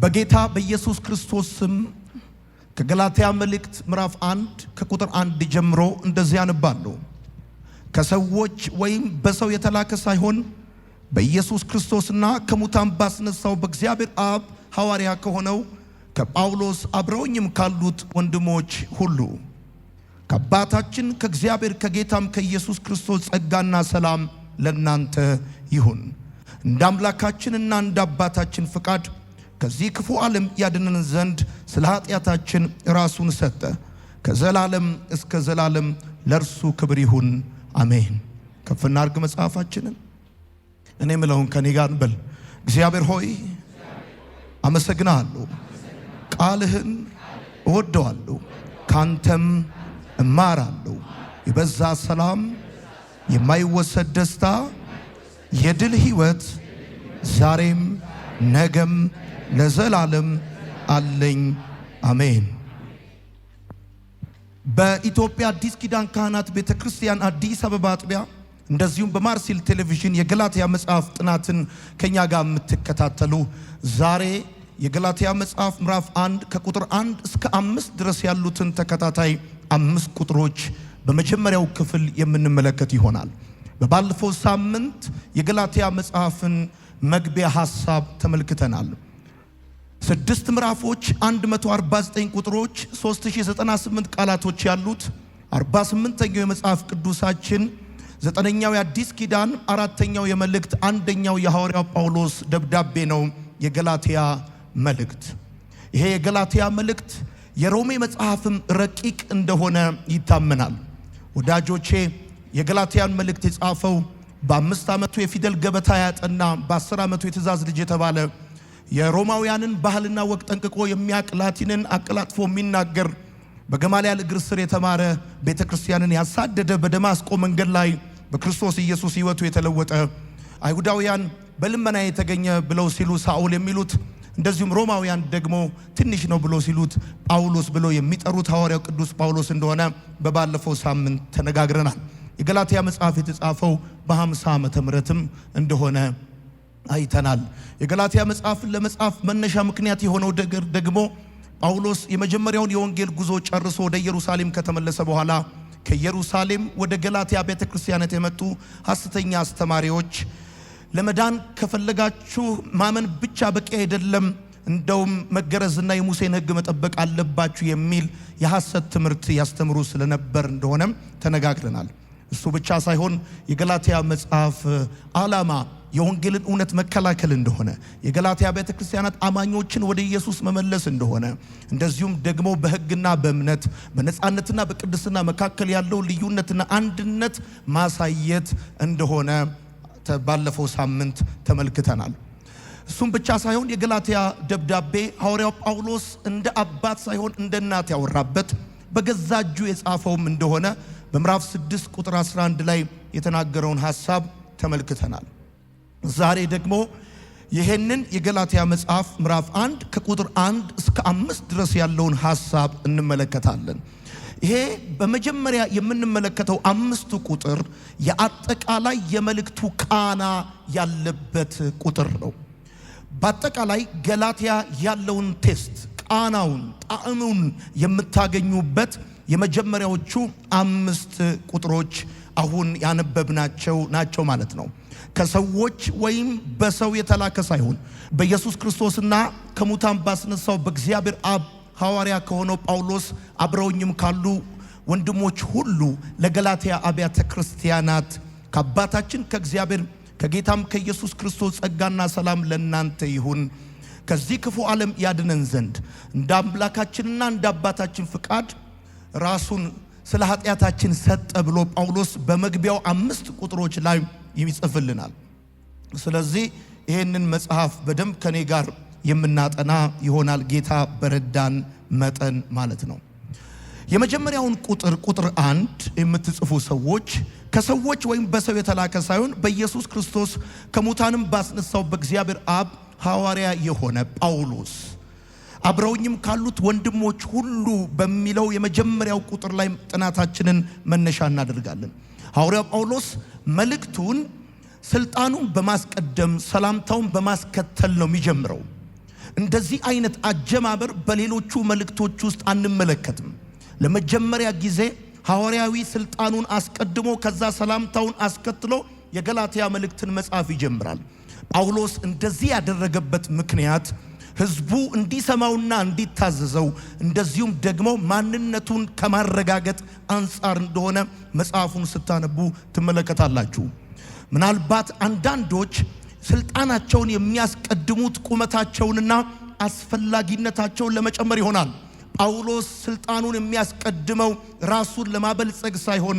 በጌታ በኢየሱስ ክርስቶስ ስም ከገላትያ መልእክት ምዕራፍ 1 ከቁጥር 1 ጀምሮ እንደዚህ ያነባለሁ። ከሰዎች ወይም በሰው የተላከ ሳይሆን በኢየሱስ ክርስቶስና ከሙታን ባስነሳው በእግዚአብሔር አብ ሐዋርያ ከሆነው ከጳውሎስ አብረውኝም ካሉት ወንድሞች ሁሉ ከአባታችን ከእግዚአብሔር ከጌታም ከኢየሱስ ክርስቶስ ጸጋና ሰላም ለእናንተ ይሁን። እንደ አምላካችንና እንደ አባታችን ፍቃድ ከዚህ ክፉ ዓለም ያድነን ዘንድ ስለ ኃጢአታችን ራሱን ሰጠ። ከዘላለም እስከ ዘላለም ለእርሱ ክብር ይሁን አሜን። ከፍና አርግ መጽሐፋችንን እኔ ምለውን ከኔ ጋር በል። እግዚአብሔር ሆይ አመሰግናለሁ፣ ቃልህን እወደዋለሁ፣ ካንተም እማራለሁ። የበዛ ሰላም፣ የማይወሰድ ደስታ፣ የድል ሕይወት ዛሬም ነገም ለዘላለም አለኝ አሜን። በኢትዮጵያ አዲስ ኪዳን ካህናት ቤተክርስቲያን አዲስ አበባ አጥቢያ እንደዚሁም በማርሲል ቴሌቪዥን የገላትያ መጽሐፍ ጥናትን ከኛ ጋር የምትከታተሉ ዛሬ የገላትያ መጽሐፍ ምዕራፍ 1 ከቁጥር 1 እስከ 5 ድረስ ያሉትን ተከታታይ 5 ቁጥሮች በመጀመሪያው ክፍል የምንመለከት ይሆናል። በባለፈው ሳምንት የገላትያ መጽሐፍን መግቢያ ሐሳብ ተመልክተናል። 6 ምዕራፎች 149 ቁጥሮች 3098 ቃላቶች ያሉት 48ኛው የመጽሐፍ ቅዱሳችን 9ኛው የአዲስ ኪዳን 4ኛው የመልእክት 1ኛው የሐዋርያው ጳውሎስ ደብዳቤ ነው የገላትያ መልእክት። ይሄ የገላትያ መልእክት የሮሜ መጽሐፍም ረቂቅ እንደሆነ ይታመናል። ወዳጆቼ የገላትያን መልእክት የጻፈው በ5 ዓመቱ የፊደል ገበታ ያጠና በ10 ዓመቱ የትእዛዝ ልጅ የተባለ የሮማውያንን ባህልና ወግ ጠንቅቆ የሚያውቅ ላቲንን አቀላጥፎ የሚናገር በገማልያል እግር ስር የተማረ ቤተክርስቲያንን ያሳደደ በደማስቆ መንገድ ላይ በክርስቶስ ኢየሱስ ሕይወቱ የተለወጠ አይሁዳውያን በልመና የተገኘ ብለው ሲሉ ሳኦል የሚሉት እንደዚሁም ሮማውያን ደግሞ ትንሽ ነው ብለው ሲሉት ጳውሎስ ብለው የሚጠሩት ሐዋርያው ቅዱስ ጳውሎስ እንደሆነ በባለፈው ሳምንት ተነጋግረናል። የገላትያ መጽሐፍ የተጻፈው በ50 ዓመተ ምህረትም እንደሆነ አይተናል። የገላትያ መጽሐፍን ለመጻፍ መነሻ ምክንያት የሆነው ደግሞ ጳውሎስ የመጀመሪያውን የወንጌል ጉዞ ጨርሶ ወደ ኢየሩሳሌም ከተመለሰ በኋላ ከኢየሩሳሌም ወደ ገላትያ ቤተክርስቲያናት የመጡ ሐሰተኛ አስተማሪዎች ለመዳን ከፈለጋችሁ ማመን ብቻ በቂ አይደለም፣ እንደውም መገረዝና የሙሴን ሕግ መጠበቅ አለባችሁ የሚል የሐሰት ትምህርት ያስተምሩ ስለነበር እንደሆነም ተነጋግረናል። እሱ ብቻ ሳይሆን የገላትያ መጽሐፍ ዓላማ የወንጌልን እውነት መከላከል እንደሆነ፣ የገላትያ ቤተክርስቲያናት አማኞችን ወደ ኢየሱስ መመለስ እንደሆነ፣ እንደዚሁም ደግሞ በሕግና በእምነት በነፃነትና በቅድስና መካከል ያለው ልዩነትና አንድነት ማሳየት እንደሆነ ባለፈው ሳምንት ተመልክተናል። እሱም ብቻ ሳይሆን የገላትያ ደብዳቤ ሐዋርያው ጳውሎስ እንደ አባት ሳይሆን እንደ እናት ያወራበት በገዛ እጁ የጻፈውም እንደሆነ በምዕራፍ 6 ቁጥር 11 ላይ የተናገረውን ሐሳብ ተመልክተናል። ዛሬ ደግሞ ይሄንን የገላትያ መጽሐፍ ምዕራፍ 1 ከቁጥር 1 እስከ 5 ድረስ ያለውን ሐሳብ እንመለከታለን። ይሄ በመጀመሪያ የምንመለከተው 5ቱ ቁጥር የአጠቃላይ የመልእክቱ ቃና ያለበት ቁጥር ነው። በአጠቃላይ ገላትያ ያለውን ቴስት፣ ቃናውን፣ ጣዕሙን የምታገኙበት የመጀመሪያዎቹ 5 ቁጥሮች አሁን ያነበብናቸው ናቸው ማለት ነው። ከሰዎች ወይም በሰው የተላከ ሳይሆን በኢየሱስ ክርስቶስና ከሙታን ባስነሳው በእግዚአብሔር አብ ሐዋርያ ከሆነው ጳውሎስ አብረውኝም ካሉ ወንድሞች ሁሉ ለገላትያ አብያተ ክርስቲያናት ከአባታችን ከእግዚአብሔር ከጌታም ከኢየሱስ ክርስቶስ ጸጋና ሰላም ለእናንተ ይሁን። ከዚህ ክፉ ዓለም ያድነን ዘንድ እንደ አምላካችንና እንደ አባታችን ፍቃድ ራሱን ስለ ኃጢአታችን ሰጠ ብሎ ጳውሎስ በመግቢያው 5 ቁጥሮች ላይ ይጽፍልናል። ስለዚህ ይህንን መጽሐፍ በደንብ ከኔ ጋር የምናጠና ይሆናል፣ ጌታ በረዳን መጠን ማለት ነው። የመጀመሪያውን ቁጥር 1 የምትጽፉ ሰዎች ከሰዎች ወይም በሰው የተላከ ሳይሆን በኢየሱስ ክርስቶስ ከሙታንም ባስነሳው በእግዚአብሔር አብ ሐዋርያ የሆነ ጳውሎስ አብረውኝም ካሉት ወንድሞች ሁሉ በሚለው የመጀመሪያው ቁጥር ላይ ጥናታችንን መነሻ እናደርጋለን። ሐዋርያው ጳውሎስ መልእክቱን ስልጣኑን በማስቀደም ሰላምታውን በማስከተል ነው የሚጀምረው። እንደዚህ አይነት አጀማመር በሌሎቹ መልእክቶች ውስጥ አንመለከትም። ለመጀመሪያ ጊዜ ሐዋርያዊ ስልጣኑን አስቀድሞ ከዛ ሰላምታውን አስከትሎ የገላትያ መልእክትን መጻፍ ይጀምራል። ጳውሎስ እንደዚህ ያደረገበት ምክንያት ሕዝቡ እንዲሰማውና እንዲታዘዘው እንደዚሁም ደግሞ ማንነቱን ከማረጋገጥ አንጻር እንደሆነ መጽሐፉን ስታነቡ ትመለከታላችሁ። ምናልባት አንዳንዶች ስልጣናቸውን የሚያስቀድሙት ቁመታቸውንና አስፈላጊነታቸውን ለመጨመር ይሆናል። ጳውሎስ ስልጣኑን የሚያስቀድመው ራሱን ለማበልጸግ ሳይሆን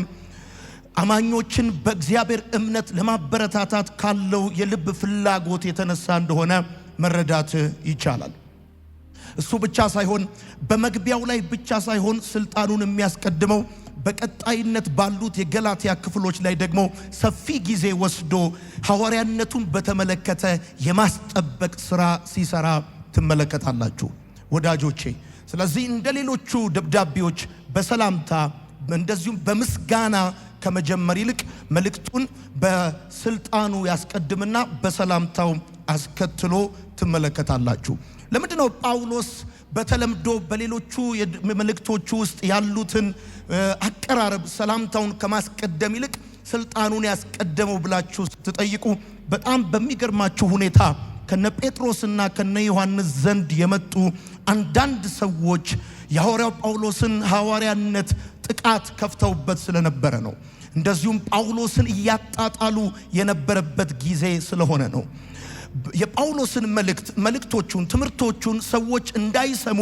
አማኞችን በእግዚአብሔር እምነት ለማበረታታት ካለው የልብ ፍላጎት የተነሳ እንደሆነ መረዳት ይቻላል። እሱ ብቻ ሳይሆን በመግቢያው ላይ ብቻ ሳይሆን ስልጣኑን የሚያስቀድመው በቀጣይነት ባሉት የገላትያ ክፍሎች ላይ ደግሞ ሰፊ ጊዜ ወስዶ ሐዋርያነቱን በተመለከተ የማስጠበቅ ሥራ ሲሰራ ትመለከታላችሁ ወዳጆቼ። ስለዚህ እንደሌሎቹ ደብዳቤዎች በሰላምታ እንደዚሁም በምስጋና ከመጀመር ይልቅ መልእክቱን በስልጣኑ ያስቀድምና በሰላምታው አስከትሎ ትመለከታላችሁ። ለምንድነው ጳውሎስ በተለምዶ በሌሎቹ መልእክቶቹ ውስጥ ያሉትን አቀራረብ ሰላምታውን ከማስቀደም ይልቅ ስልጣኑን ያስቀደመው ብላችሁ ስትጠይቁ በጣም በሚገርማችሁ ሁኔታ ከነ ጴጥሮስና ከነ ዮሐንስ ዘንድ የመጡ አንዳንድ ሰዎች የሐዋርያው ጳውሎስን ሐዋርያነት ጥቃት ከፍተውበት ስለነበረ ነው። እንደዚሁም ጳውሎስን እያጣጣሉ የነበረበት ጊዜ ስለሆነ ነው። የጳውሎስን መልእክቶቹን ትምህርቶቹን ሰዎች እንዳይሰሙ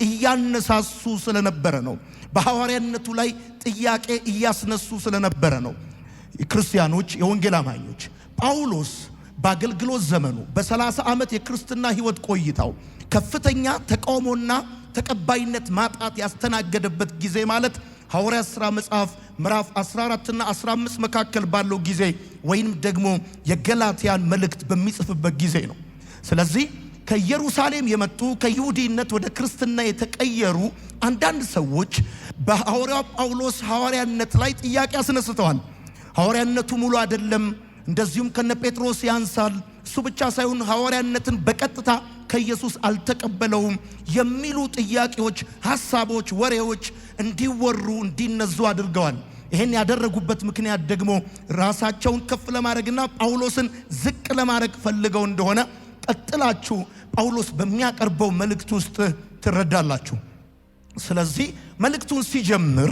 እያነሳሱ ስለነበረ ነው። በሐዋርያነቱ ላይ ጥያቄ እያስነሱ ስለነበረ ነው። ክርስቲያኖች፣ የወንጌል አማኞች ጳውሎስ በአገልግሎት ዘመኑ በ30 ዓመት የክርስትና ሕይወት ቆይታው ከፍተኛ ተቃውሞና ተቀባይነት ማጣት ያስተናገደበት ጊዜ ማለት ሐዋርያት ሥራ መጽሐፍ ምዕራፍ 14 እና 15 መካከል ባለው ጊዜ ወይንም ደግሞ የገላትያን መልእክት በሚጽፍበት ጊዜ ነው። ስለዚህ ከኢየሩሳሌም የመጡ ከይሁዲነት ወደ ክርስትና የተቀየሩ አንዳንድ ሰዎች በሐዋርያው ጳውሎስ ሐዋርያነት ላይ ጥያቄ አስነስተዋል። ሐዋርያነቱ ሙሉ አይደለም፣ እንደዚሁም ከነ ጴጥሮስ ያንሳል፣ እሱ ብቻ ሳይሆን ሐዋርያነትን በቀጥታ ከኢየሱስ አልተቀበለውም የሚሉ ጥያቄዎች፣ ሐሳቦች፣ ወሬዎች እንዲወሩ እንዲነዙ አድርገዋል። ይሄን ያደረጉበት ምክንያት ደግሞ ራሳቸውን ከፍ ለማድረግና ጳውሎስን ዝቅ ለማድረግ ፈልገው እንደሆነ ቀጥላችሁ ጳውሎስ በሚያቀርበው መልእክት ውስጥ ትረዳላችሁ። ስለዚህ መልእክቱን ሲጀምር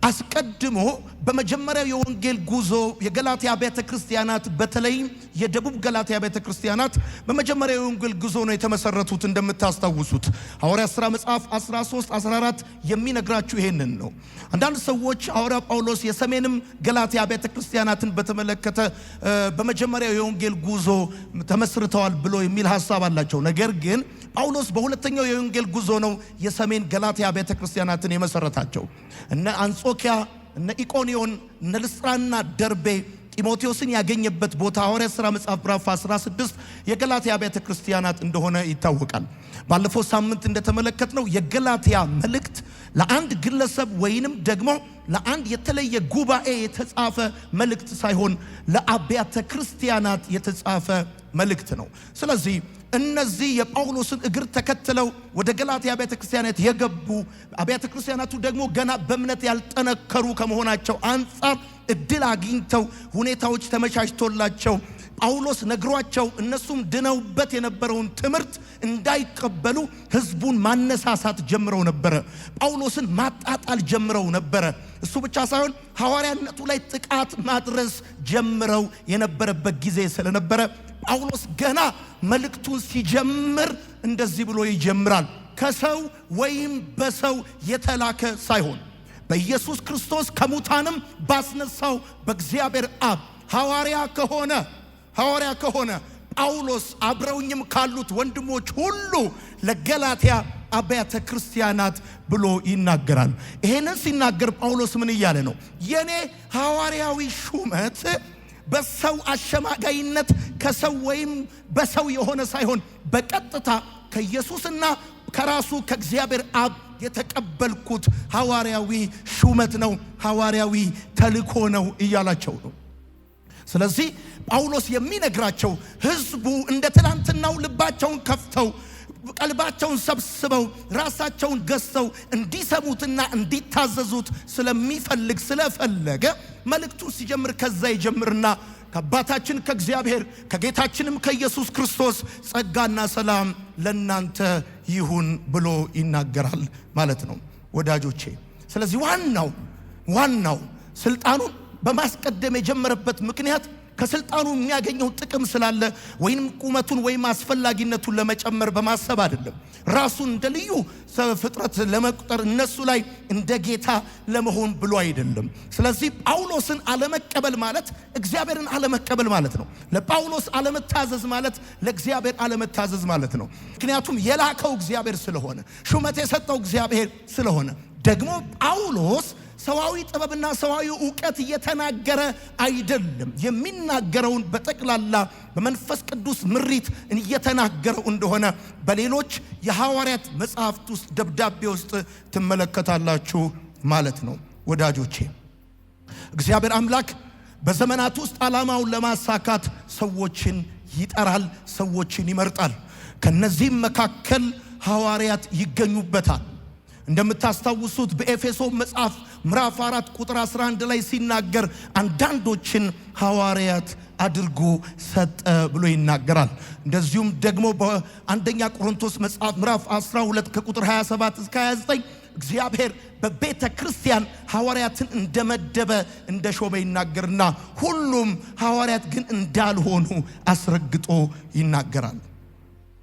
አስቀድሞ በመጀመሪያው የወንጌል ጉዞ የገላትያ ቤተ ክርስቲያናት በተለይም የደቡብ ገላትያ ቤተ ክርስቲያናት በመጀመሪያው የወንጌል ጉዞ ነው የተመሰረቱት። እንደምታስታውሱት ሐዋርያት ሥራ መጽሐፍ 13-14 የሚነግራችሁ ይሄንን ነው። አንዳንድ ሰዎች ሐዋርያ ጳውሎስ የሰሜንም ገላትያ ቤተ ክርስቲያናትን በተመለከተ በመጀመሪያው የወንጌል ጉዞ ተመስርተዋል ብሎ የሚል ሐሳብ አላቸው። ነገር ግን ጳውሎስ በሁለተኛው የወንጌል ጉዞ ነው የሰሜን ገላትያ ቤተ ክርስቲያናትን የመሰረታቸው። እነ አንጾኪያ፣ እነ ኢቆንዮን፣ እነ ልስጥራና ደርቤ ጢሞቴዎስን ያገኘበት ቦታ ሐዋርያት ሥራ መጽሐፍ ምዕራፍ 16 የገላትያ ቤተ ክርስቲያናት እንደሆነ ይታወቃል። ባለፈው ሳምንት እንደተመለከትነው የገላትያ መልእክት ለአንድ ግለሰብ ወይንም ደግሞ ለአንድ የተለየ ጉባኤ የተጻፈ መልእክት ሳይሆን ለአብያተ ክርስቲያናት የተጻፈ መልእክት ነው። ስለዚህ እነዚህ የጳውሎስን እግር ተከትለው ወደ ገላትያ ቤተ ክርስቲያናት የገቡ አብያተ ክርስቲያናቱ ደግሞ ገና በእምነት ያልጠነከሩ ከመሆናቸው አንጻር እድል አግኝተው ሁኔታዎች ተመቻችቶላቸው ጳውሎስ ነግሯቸው እነሱም ድነውበት የነበረውን ትምህርት እንዳይቀበሉ ሕዝቡን ማነሳሳት ጀምረው ነበረ። ጳውሎስን ማጣጣል ጀምረው ነበረ። እሱ ብቻ ሳይሆን ሐዋርያነቱ ላይ ጥቃት ማድረስ ጀምረው የነበረበት ጊዜ ስለነበረ ጳውሎስ ገና መልእክቱን ሲጀምር እንደዚህ ብሎ ይጀምራል። ከሰው ወይም በሰው የተላከ ሳይሆን በኢየሱስ ክርስቶስ ከሙታንም ባስነሳው በእግዚአብሔር አብ ሐዋርያ ከሆነ ጳውሎስ አብረውኝም ካሉት ወንድሞች ሁሉ ለገላትያ አብያተ ክርስቲያናት ብሎ ይናገራል። ይሄንን ሲናገር ጳውሎስ ምን እያለ ነው? የኔ ሐዋርያዊ ሹመት በሰው አሸማጋይነት ከሰው ወይም በሰው የሆነ ሳይሆን በቀጥታ ከኢየሱስና ከራሱ ከእግዚአብሔር አብ የተቀበልኩት ሐዋርያዊ ሹመት ነው፣ ሐዋርያዊ ተልእኮ ነው እያላቸው ነው። ስለዚህ ጳውሎስ የሚነግራቸው ሕዝቡ እንደ ትላንትናው ልባቸውን ከፍተው ቀልባቸውን ሰብስበው ራሳቸውን ገዝተው እንዲሰሙትና እንዲታዘዙት ስለፈለገ መልእክቱን ሲጀምር ከዛ ይጀምርና ከአባታችን ከእግዚአብሔር ከጌታችንም ከኢየሱስ ክርስቶስ ጸጋና ሰላም ለእናንተ ይሁን ብሎ ይናገራል ማለት ነው ወዳጆቼ። ስለዚህ ዋናው ስልጣኑን በማስቀደም የጀመረበት ምክንያት ከስልጣኑ የሚያገኘው ጥቅም ስላለ ወይንም ቁመቱን ወይም አስፈላጊነቱን ለመጨመር በማሰብ አይደለም። ራሱን እንደ ልዩ ፍጥረት ለመቁጠር እነሱ ላይ እንደ ጌታ ለመሆን ብሎ አይደለም። ስለዚህ ጳውሎስን አለመቀበል ማለት እግዚአብሔርን አለመቀበል ማለት ነው። ለጳውሎስ አለመታዘዝ ማለት ለእግዚአብሔር አለመታዘዝ ማለት ነው። ምክንያቱም የላከው እግዚአብሔር ስለሆነ፣ ሹመት የሰጠው እግዚአብሔር ስለሆነ። ደግሞ ጳውሎስ ሰዋዊ ጥበብና ሰዋዊ ዕውቀት እየተናገረ አይደለም። የሚናገረውን በጠቅላላ በመንፈስ ቅዱስ ምሪት እየተናገረው እንደሆነ በሌሎች የሐዋርያት መጽሐፍት ውስጥ ደብዳቤ ውስጥ ትመለከታላችሁ ማለት ነው ወዳጆቼ። እግዚአብሔር አምላክ በዘመናት ውስጥ ዓላማውን ለማሳካት ሰዎችን ይጠራል፣ ሰዎችን ይመርጣል። ከነዚህም መካከል ሐዋርያት ይገኙበታል። እንደምታስታውሱት በኤፌሶን መጽሐፍ ምዕራፍ 4 ቁጥር 11 ላይ ሲናገር አንዳንዶችን ሐዋርያት አድርጎ ሰጠ ብሎ ይናገራል። እንደዚሁም ደግሞ በአንደኛ ቆሮንቶስ መጽሐፍ ምዕራፍ 12 ከቁጥር 27 እስከ 29 እግዚአብሔር በቤተ ክርስቲያን ሐዋርያትን እንደመደበ እንደሾመ ይናገርና ሁሉም ሐዋርያት ግን እንዳልሆኑ አስረግጦ ይናገራል።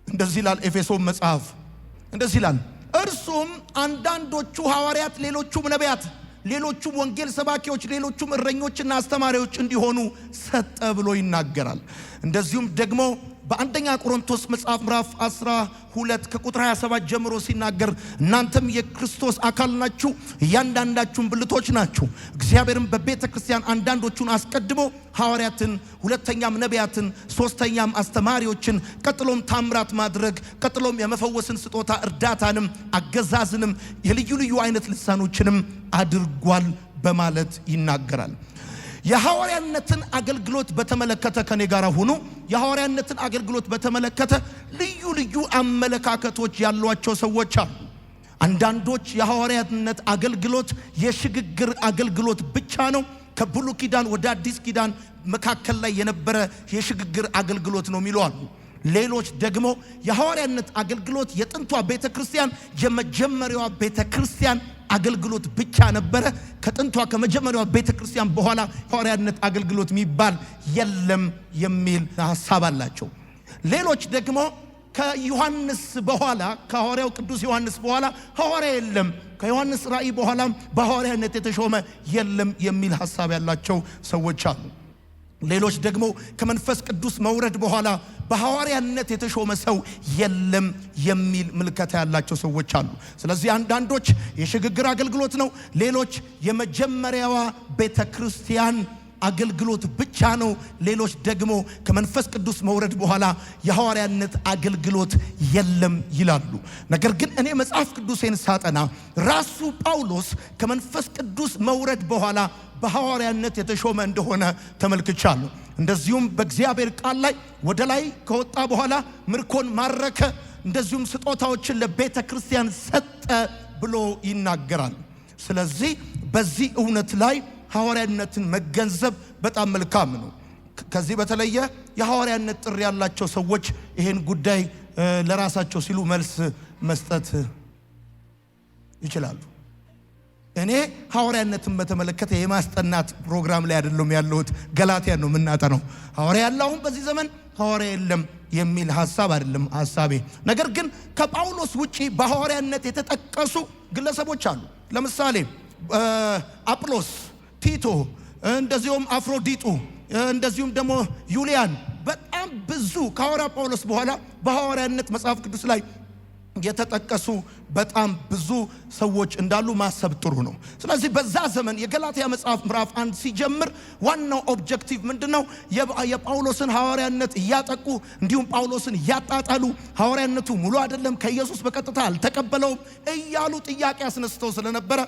እንደዚህ ይላል ኤፌሶን መጽሐፍ እንደዚህ ይላል፣ እርሱም አንዳንዶቹ ሐዋርያት፣ ሌሎቹም ነቢያት፣ ሌሎቹም ወንጌል ሰባኪዎች፣ ሌሎቹም እረኞችና አስተማሪዎች እንዲሆኑ ሰጠ ብሎ ይናገራል። እንደዚሁም ደግሞ በአንደኛ ቆሮንቶስ መጽሐፍ ምዕራፍ 12 ከቁጥር 27 ጀምሮ ሲናገር እናንተም የክርስቶስ አካል ናችሁ፣ እያንዳንዳችሁም ብልቶች ናችሁ። እግዚአብሔርም በቤተ ክርስቲያን አንዳንዶቹን አስቀድሞ ሐዋርያትን፣ ሁለተኛም ነቢያትን፣ ሶስተኛም አስተማሪዎችን፣ ቀጥሎም ታምራት ማድረግ፣ ቀጥሎም የመፈወስን ስጦታ እርዳታንም፣ አገዛዝንም፣ የልዩ ልዩ አይነት ልሳኖችንም አድርጓል በማለት ይናገራል። የሐዋርያነትን አገልግሎት በተመለከተ ከኔ ጋር ሆኖ የሐዋርያነትን አገልግሎት በተመለከተ ልዩ ልዩ አመለካከቶች ያሏቸው ሰዎች አሉ። አንዳንዶች የሐዋርያነት አገልግሎት የሽግግር አገልግሎት ብቻ ነው፣ ከብሉይ ኪዳን ወደ አዲስ ኪዳን መካከል ላይ የነበረ የሽግግር አገልግሎት ነው የሚሉ አሉ። ሌሎች ደግሞ የሐዋርያነት አገልግሎት የጥንቷ ቤተክርስቲያን የመጀመሪያዋ ቤተክርስቲያን አገልግሎት ብቻ ነበረ፣ ከጥንቷ ከመጀመሪያዋ ቤተክርስቲያን በኋላ ሐዋርያነት አገልግሎት የሚባል የለም የሚል ሐሳብ አላቸው። ሌሎች ደግሞ ከዮሐንስ በኋላ ከሐዋርያው ቅዱስ ዮሐንስ በኋላ ሐዋርያ የለም፣ ከዮሐንስ ራእይ በኋላ በሐዋርያነት የተሾመ የለም የሚል ሐሳብ ያላቸው ሰዎች አሉ። ሌሎች ደግሞ ከመንፈስ ቅዱስ መውረድ በኋላ በሐዋርያነት የተሾመ ሰው የለም የሚል ምልከታ ያላቸው ሰዎች አሉ። ስለዚህ አንዳንዶች የሽግግር አገልግሎት ነው፣ ሌሎች የመጀመሪያዋ ቤተክርስቲያን አገልግሎት ብቻ ነው፣ ሌሎች ደግሞ ከመንፈስ ቅዱስ መውረድ በኋላ የሐዋርያነት አገልግሎት የለም ይላሉ። ነገር ግን እኔ መጽሐፍ ቅዱሴን ሳጠና ራሱ ጳውሎስ ከመንፈስ ቅዱስ መውረድ በኋላ በሐዋርያነት የተሾመ እንደሆነ ተመልክቻለሁ። እንደዚሁም በእግዚአብሔር ቃል ላይ ወደ ላይ ከወጣ በኋላ ምርኮን ማረከ፣ እንደዚሁም ስጦታዎችን ለቤተ ክርስቲያን ሰጠ ብሎ ይናገራል። ስለዚህ በዚህ እውነት ላይ ሐዋርያነትን መገንዘብ በጣም መልካም ነው። ከዚህ በተለየ የሐዋርያነት ጥሪ ያላቸው ሰዎች ይሄን ጉዳይ ለራሳቸው ሲሉ መልስ መስጠት ይችላሉ። እኔ ሐዋርያነትን በተመለከተ የማስጠናት ፕሮግራም ላይ አይደለም ያለሁት፣ ገላትያን ነው የምናጠናው። ሐዋርያ ያለውን በዚህ ዘመን ሐዋርያ የለም የሚል ሐሳብ አይደለም ሐሳቤ። ነገር ግን ከጳውሎስ ውጪ በሐዋርያነት የተጠቀሱ ግለሰቦች አሉ። ለምሳሌ አጵሎስ፣ ቲቶ፣ እንደዚሁም አፍሮዲጡ፣ እንደዚሁም ደግሞ ዩሊያን፣ በጣም ብዙ ከሐዋርያ ጳውሎስ በኋላ በሐዋርያነት መጽሐፍ ቅዱስ ላይ የተጠቀሱ በጣም ብዙ ሰዎች እንዳሉ ማሰብ ጥሩ ነው። ስለዚህ በዛ ዘመን የገላትያ መጽሐፍ ምዕራፍ 1 ሲጀምር ዋናው ኦብጀክቲቭ ምንድነው? የጳውሎስን ሐዋርያነት እያጠቁ እንዲሁም ጳውሎስን እያጣጣሉ ሐዋርያነቱ ሙሉ አይደለም፣ ከኢየሱስ በቀጥታ አልተቀበለውም እያሉ ጥያቄ አስነስተው ስለነበረ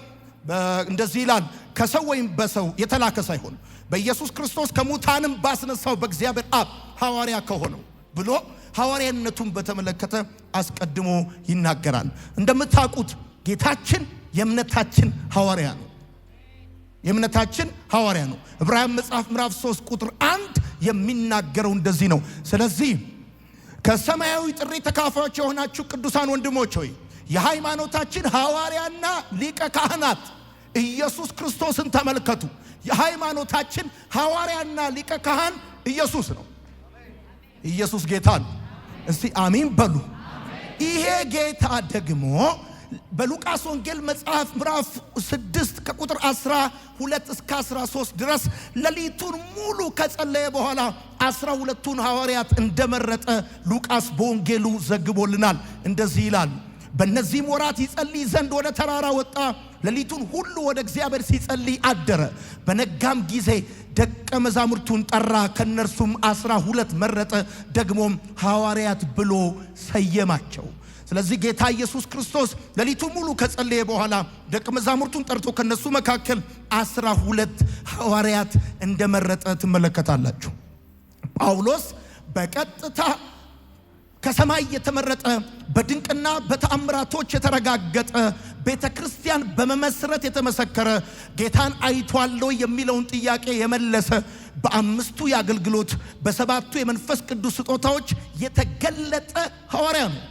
እንደዚህ ይላል፣ ከሰው ወይም በሰው የተላከ ሳይሆን በኢየሱስ ክርስቶስ ከሙታንም ባስነሳው በእግዚአብሔር አብ ሐዋርያ ከሆነው ብሎ ሐዋርያነቱን በተመለከተ አስቀድሞ ይናገራል። እንደምታውቁት ጌታችን የእምነታችን ሐዋርያ ነው። የእምነታችን ሐዋርያ ነው። ዕብራውያን መጽሐፍ ምዕራፍ 3 ቁጥር 1 የሚናገረው እንደዚህ ነው። ስለዚህ ከሰማያዊ ጥሪ ተካፋዮች የሆናችሁ ቅዱሳን ወንድሞች ሆይ የሃይማኖታችን ሐዋርያና ሊቀ ካህናት ኢየሱስ ክርስቶስን ተመልከቱ። የሃይማኖታችን ሐዋርያና ሊቀ ካህን ኢየሱስ ነው። ኢየሱስ ጌታ ነው። እስቲ አሜን በሉ። ይሄ ጌታ ደግሞ በሉቃስ ወንጌል መጽሐፍ ምዕራፍ 6 ከቁጥር 12 እስከ 13 ድረስ ሌሊቱን ሙሉ ከጸለየ በኋላ 12ቱን ሐዋርያት እንደመረጠ ሉቃስ በወንጌሉ ዘግቦልናል። እንደዚህ ይላል። በእነዚህም ወራት ይጸልይ ዘንድ ወደ ተራራ ወጣ። ሌሊቱን ሁሉ ወደ እግዚአብሔር ሲጸልይ አደረ። በነጋም ጊዜ ደቀ መዛሙርቱን ጠራ፣ ከነርሱም 12 መረጠ፣ ደግሞም ሐዋርያት ብሎ ሰየማቸው። ስለዚህ ጌታ ኢየሱስ ክርስቶስ ሌሊቱን ሙሉ ከጸለየ በኋላ ደቀ መዛሙርቱን ጠርቶ ከነሱ መካከል 12 ሐዋርያት እንደመረጠ ትመለከታላችሁ። ጳውሎስ በቀጥታ ከሰማይ የተመረጠ በድንቅና በተአምራቶች የተረጋገጠ ቤተክርስቲያን በመመስረት የተመሰከረ ጌታን አይቷል የሚለውን ጥያቄ የመለሰ በአምስቱ የአገልግሎት በሰባቱ የመንፈስ ቅዱስ ስጦታዎች የተገለጠ ሐዋርያ ነው።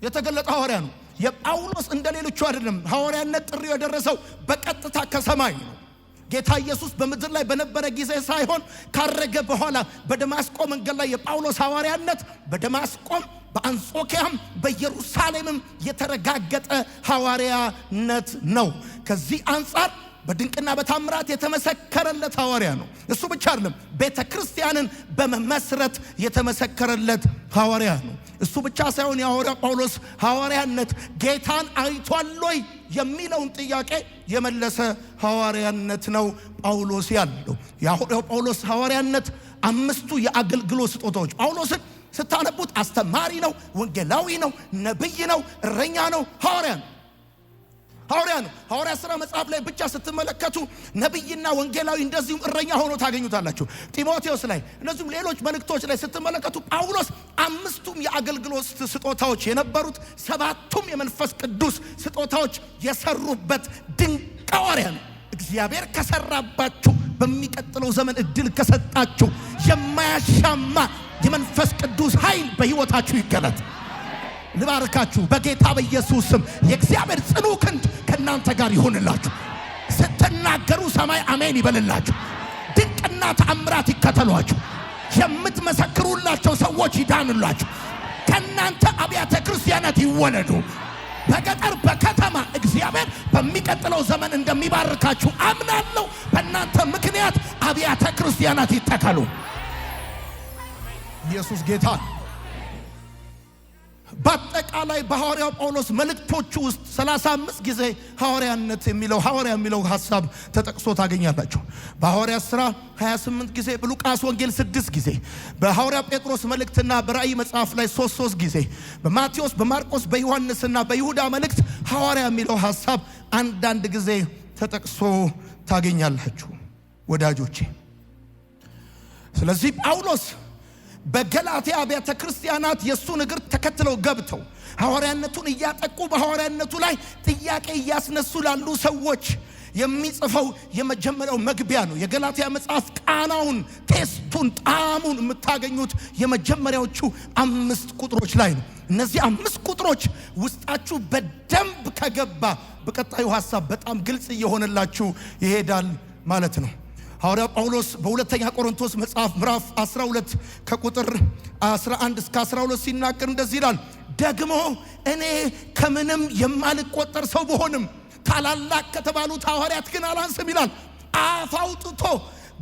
የተገለጠ ሐዋርያ ነው። የጳውሎስ እንደሌሎቹ አይደለም። ሐዋርያነት ጥሪው የደረሰው በቀጥታ ከሰማይ ነው። ጌታ ኢየሱስ በምድር ላይ በነበረ ጊዜ ሳይሆን ካረገ በኋላ በደማስቆ መንገድ ላይ የጳውሎስ ሐዋርያነት በደማስቆም በአንጾኪያም በኢየሩሳሌምም የተረጋገጠ ሐዋርያነት ነው። ከዚህ አንጻር በድንቅና በታምራት የተመሰከረለት ሐዋርያ ነው። እሱ ብቻ አይደለም፣ ቤተክርስቲያንን በመመስረት የተመሰከረለት ሐዋርያ ነው። እሱ ብቻ ሳይሆን የሐዋርያው ጳውሎስ ሐዋርያነት ጌታን አይቷል ወይ የሚለውን ጥያቄ የመለሰ ሐዋርያነት ነው ጳውሎስ ያለው። የሐዋርያው ጳውሎስ ሐዋርያነት አምስቱ የአገልግሎት ስጦታዎች ጳውሎስን ስታነቡት አስተማሪ ነው፣ ወንጌላዊ ነው፣ ነብይ ነው፣ እረኛ ነው፣ ሐዋርያ ነው። ሐዋርያ ሥራ መጽሐፍ ላይ ብቻ ስትመለከቱ ነብይና ወንጌላዊ እንደዚሁም እረኛ ሆኖ ታገኙታላችሁ። ጢሞቴዎስ ላይ እንደዚሁም ሌሎች መልእክቶች ላይ ስትመለከቱ ጳውሎስ አምስቱም የአገልግሎት ስጦታዎች የነበሩት ሰባቱም የመንፈስ ቅዱስ ስጦታዎች የሰሩበት ድንቅ ሐዋርያ ነው። እግዚአብሔር ከሰራባችሁ በሚቀጥለው ዘመን እድል ከሰጣችሁ የማያሻማ የመንፈስ ቅዱስ ኃይል በሕይወታችሁ ይገለጥ። ልባርካችሁ በጌታ በኢየሱስ ስም። የእግዚአብሔር ጽኑ ክንድ ከእናንተ ጋር ይሁንላችሁ። ስትናገሩ ሰማይ አሜን ይበልላችሁ። ድንቅና ተአምራት ይከተሏችሁ። የምትመሰክሩላቸው ሰዎች ይዳኑላችሁ። ከእናንተ አብያተ ክርስቲያናት ይወለዱ። በገጠር በከተማ እግዚአብሔር በሚቀጥለው ዘመን እንደሚባርካችሁ አምናለሁ። በእናንተ ምክንያት አብያተ ክርስቲያናት ይተከሉ። ኢየሱስ ጌታ። በአጠቃላይ በሐዋርያው ጳውሎስ መልእክቶቹ ውስጥ 35 ጊዜ ሐዋርያነት የሚለው ሐዋርያ የሚለው ሐሳብ ተጠቅሶ ታገኛላችሁ። በሐዋርያት ሥራ 28 ጊዜ፣ በሉቃስ ወንጌል 6 ጊዜ፣ በሐዋርያ ጴጥሮስ መልእክትና በራእይ መጽሐፍ ላይ 3 ጊዜ፣ በማቴዎስ፣ በማርቆስ፣ በዮሐንስና በይሁዳ መልእክት ሐዋርያ የሚለው ሐሳብ አንዳንድ ጊዜ ተጠቅሶ ታገኛላችሁ ወዳጆቼ። ስለዚህ ጳውሎስ በገላትያ አብያተ ክርስቲያናት የሱን እግር ተከትለው ገብተው ሐዋርያነቱን እያጠቁ በሐዋርያነቱ ላይ ጥያቄ እያስነሱ ላሉ ሰዎች የሚጽፈው የመጀመሪያው መግቢያ ነው። የገላትያ መጽሐፍ ቃናውን፣ ቴስቱን፣ ጣዕሙን የምታገኙት የመጀመሪያዎቹ 5 ቁጥሮች ላይ ነው። እነዚህ 5 ቁጥሮች ውስጣችሁ በደንብ ከገባ በቀጣዩ ሐሳብ በጣም ግልጽ እየሆነላችሁ ይሄዳል ማለት ነው። ሐዋርያው ጳውሎስ በሁለተኛ ቆሮንቶስ መጽሐፍ ምዕራፍ 12 ከቁጥር 11 እስከ 12 ሲናገር እንደዚህ ይላል። ደግሞ እኔ ከምንም የማልቆጠር ሰው ብሆንም ታላላቅ ከተባሉት ሐዋርያት ግን አላንስም ይላል። አፍ አውጥቶ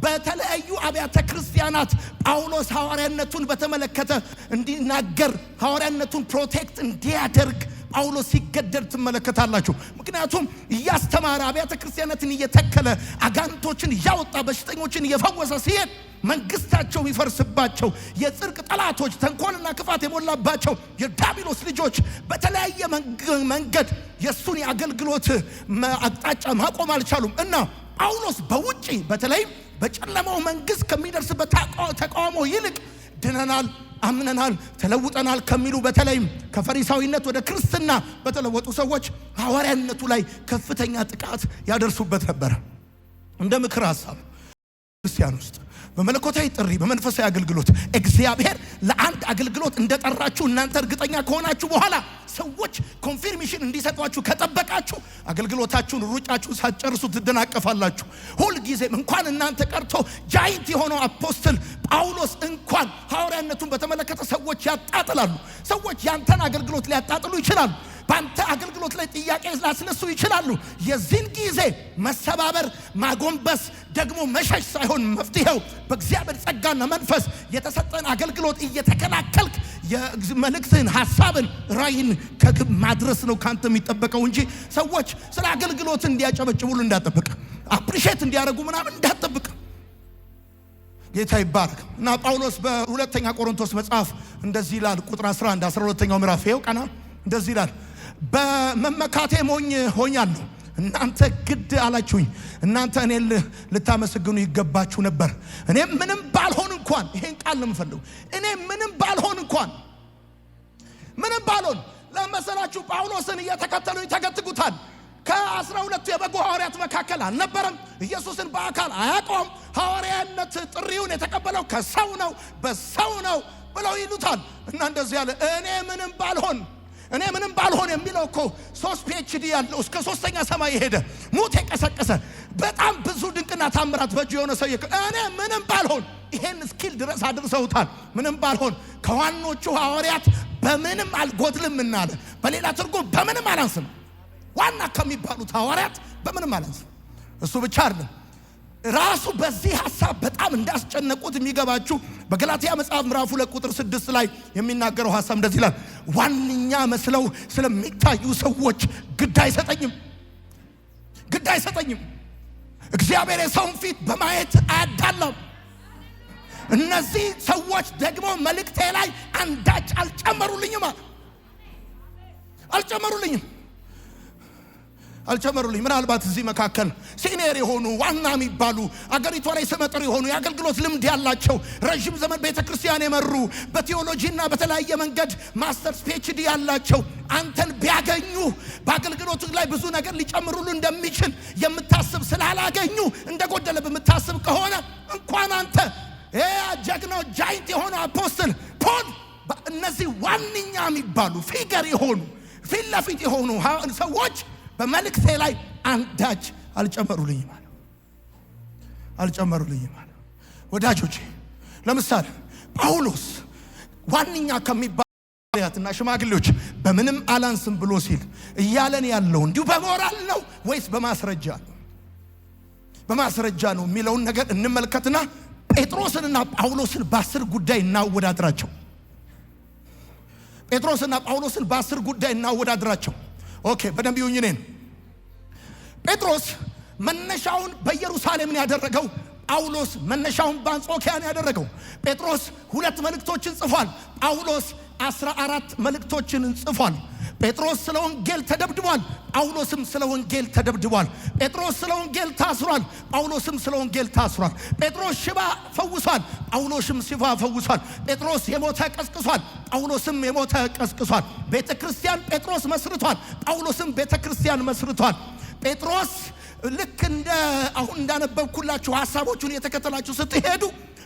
በተለያዩ አብያተ ክርስቲያናት ጳውሎስ ሐዋርያነቱን በተመለከተ እንዲናገር ሐዋርያነቱን ፕሮቴክት እንዲያደርግ ጳውሎስ ሲገደድ ትመለከታላችሁ። ምክንያቱም እያስተማረ አብያተ ክርስቲያናትን እየተከለ አጋንንቶችን እያወጣ በሽተኞችን እየፈወሰ ሲሄድ መንግስታቸው ይፈርስባቸው የጽድቅ ጠላቶች ተንኮልና ክፋት የሞላባቸው የዲያብሎስ ልጆች በተለያየ መንገድ የሱን የአገልግሎት አቅጣጫ ማቆም አልቻሉም እና ጳውሎስ በውጪ በተለይ በጨለማው መንግስት ከሚደርስበት ተቃውሞ ይልቅ ድነናል፣ አምነናል፣ ተለውጠናል ከሚሉ በተለይም ከፈሪሳዊነት ወደ ክርስትና በተለወጡ ሰዎች ሐዋርያነቱ ላይ ከፍተኛ ጥቃት ያደርሱበት ነበር። እንደ ምክር ሐሳብ ክርስቲያን ውስጥ በመለኮታዊ ጥሪ በመንፈሳዊ አገልግሎት እግዚአብሔር ለአንድ አገልግሎት እንደጠራችሁ እናንተ እርግጠኛ ከሆናችሁ በኋላ ሰዎች ኮንፊርሜሽን እንዲሰጧችሁ ከጠበቃችሁ አገልግሎታችሁን ሩጫችሁን ሳትጨርሱ ትደናቀፋላችሁ። ሁል ጊዜም እንኳን እናንተ ቀርቶ ጃይንት የሆነው አፖስትል ጳውሎስ እንኳን ሐዋርያነቱን በተመለከተ ሰዎች ያጣጥላሉ። ሰዎች ያንተን አገልግሎት ሊያጣጥሉ ይችላሉ። ባንተ አገልግሎት ላይ ጥያቄ ላስነሱ ይችላሉ። የዚህን ጊዜ መሰባበር፣ ማጎንበስ ደግሞ መሸሽ ሳይሆን መፍትሄው በእግዚአብሔር ጸጋና መንፈስ የተሰጠን አገልግሎት እየተከላከልክ የመልእክትን ሐሳብን ራይን ከግብ ማድረስ ነው ካንተ የሚጠበቀው እንጂ ሰዎች ስለ አገልግሎት እንዲያጨበጭቡሉ እንዳትጠብቅ፣ አፕሪሼት እንዲያደርጉ ምናምን እንዳትጠብቅ። ጌታ ይባረክ። እና ጳውሎስ በሁለተኛ ቆሮንቶስ መጽሐፍ እንደዚህ ይላል። ቁጥር 11 12ኛው ምዕራፍ ይኸው ቀና እንደዚህ ይላል። በመመካቴ ሞኝ ሆኛለሁ፣ እናንተ ግድ አላችሁኝ። እናንተ እኔን ልታመሰግኑ ይገባችሁ ነበር። እኔ ምንም ባልሆን እንኳን ይሄን ቃል ነው የምፈልገው። እኔ ምንም ባልሆን እንኳን ምንም ባልሆን ለመሰላችሁ ጳውሎስን እየተከተሉኝ ተገትጉታል። ከ12 የበጉ ሐዋርያት መካከል አልነበረም። ኢየሱስን በአካል አያውቀውም። ሐዋርያነት ጥሪውን የተቀበለው ከሰው ነው፣ በሰው ነው ብለው ይሉታል። እና እንደዚህ ያለ እኔ ምንም ባልሆን የሚለው እኮ 3 PhD ያለው እስከ 3ኛ ሰማይ የሄደ ሙት የቀሰቀሰ በጣም ብዙ ድንቅና ታምራት በእጁ የሆነ ሰው እኔ ምንም ባልሆን ይሄን ስኪል ድረስ አድርሰውታል። ምንም ባልሆን ከዋኖቹ ሐዋርያት በምንም አልጎድልም እናለ። በሌላ ትርጉም በምንም አላንስም። ዋና ከሚባሉት ሐዋርያት በምንም አላንስም። እሱ ብቻ አይደለም፣ ራሱ በዚህ ሐሳብ በጣም እንዳስጨነቁት የሚገባችሁ በገላትያ መጽሐፍ ምዕራፍ 2 ቁጥር 6 ላይ የሚናገረው ሐሳብ እንደዚህ ይላል። ዋንኛ መስለው ስለሚታዩ ሰዎች ግድ አይሰጠኝም። እግዚአብሔር የሰውን ፊት በማየት አያዳላም። እነዚህ ሰዎች ደግሞ መልእክቴ ላይ አንዳች አልጨመሩልኝም። ምናልባት እዚህ መካከል ሲኒየር የሆኑ ዋና የሚባሉ አገሪቷ ላይ ስመጥር የሆኑ የአገልግሎት ልምድ ያላቸው ረጅም ዘመን ቤተክርስቲያን የመሩ በቴዎሎጂና በተለያየ መንገድ ማስተርስ PhD ያላቸው አንተን ቢያገኙ በአገልግሎቱ ላይ ብዙ ነገር ሊጨምሩሉ እንደሚችል የምታስብ ስላላገኙ እንደጎደለ በምታስብ ከሆነ እንኳን አንተ ጀግናው ጃይንት የሆኑ አፖስትል ፖል እነዚህ ዋንኛ የሚባሉ ፊገር የሆኑ ፊት ለፊት የሆኑ ሰዎች በመልእክቴ ላይ አንዳች አልጨመሩልኝም አለ። ወዳጆቼ ለምሳሌ ጳውሎስ ዋንኛ ከሚባሉትና ሽማግሌዎች በምንም አላንስም ብሎ ሲል እያለን ያለው እንዲሁ በሞራል ነው ወይስ በማስረጃ ነው የሚለውን ነገር እንመልከትና ጴጥሮስንና ጳውሎስን በ10 ጉዳይ እናወዳድራቸው። ኦኬ፣ በደንብ ይሁን። እኔን ጴጥሮስ መነሻውን በኢየሩሳሌም ያደረገው፣ ጳውሎስ መነሻውን በአንጾኪያ ያደረገው። ጴጥሮስ 2 መልእክቶችን ጽፏል። ጳውሎስ 14 መልእክቶችን ጽፏል። ጴጥሮስ ስለ ወንጌል ተደብድቧል። ጳውሎስም ስለ ወንጌል ተደብድቧል። ጴጥሮስ ስለ ወንጌል ታስሯል። ጳውሎስም ስለ ወንጌል ታስሯል። ጴጥሮስ ሽባ ፈውሷል። ጳውሎስም ሽባ ፈውሷል። ጴጥሮስ የሞተ ቀስቅሷል። ጳውሎስም የሞተ ቀስቅሷል። ቤተክርስቲያን ጴጥሮስ መስርቷል። ጳውሎስም ቤተክርስቲያን መስርቷል። ጴጥሮስ ልክ እንደ አሁን እንዳነበብኩላችሁ ሐሳቦቹን የተከተላችሁ ስትሄዱ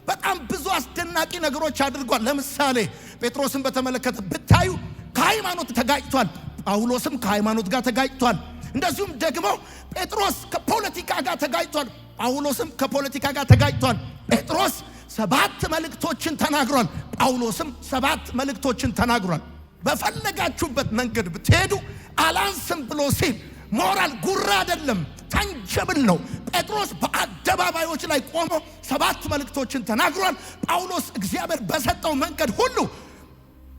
በጣም ብዙ አስደናቂ ነገሮች አድርጓል። ለምሳሌ ጴጥሮስን በተመለከተ ብታዩ ከሃይማኖት ተጋጭቷል። ጳውሎስም ከሃይማኖት ጋር ተጋጭቷል። እንደዚሁም ደግሞ ጴጥሮስ ከፖለቲካ ጋር ተጋጭቷል። ጳውሎስም ከፖለቲካ ጋር ተጋጭቷል። ጴጥሮስ 7 መልእክቶችን ተናግሯል። ጳውሎስም 7 መልእክቶችን ተናግሯል። በፈለጋችሁበት መንገድ ብትሄዱ አላንስም ብሎ ሲል ሞራል ጉራ አይደለም፣ ታንጀብል ነው። ጴጥሮስ በአደባባዮች ላይ ቆሞ 7 መልእክቶችን ተናግሯል። ጳውሎስ እግዚአብሔር በሰጠው መንገድ ሁሉ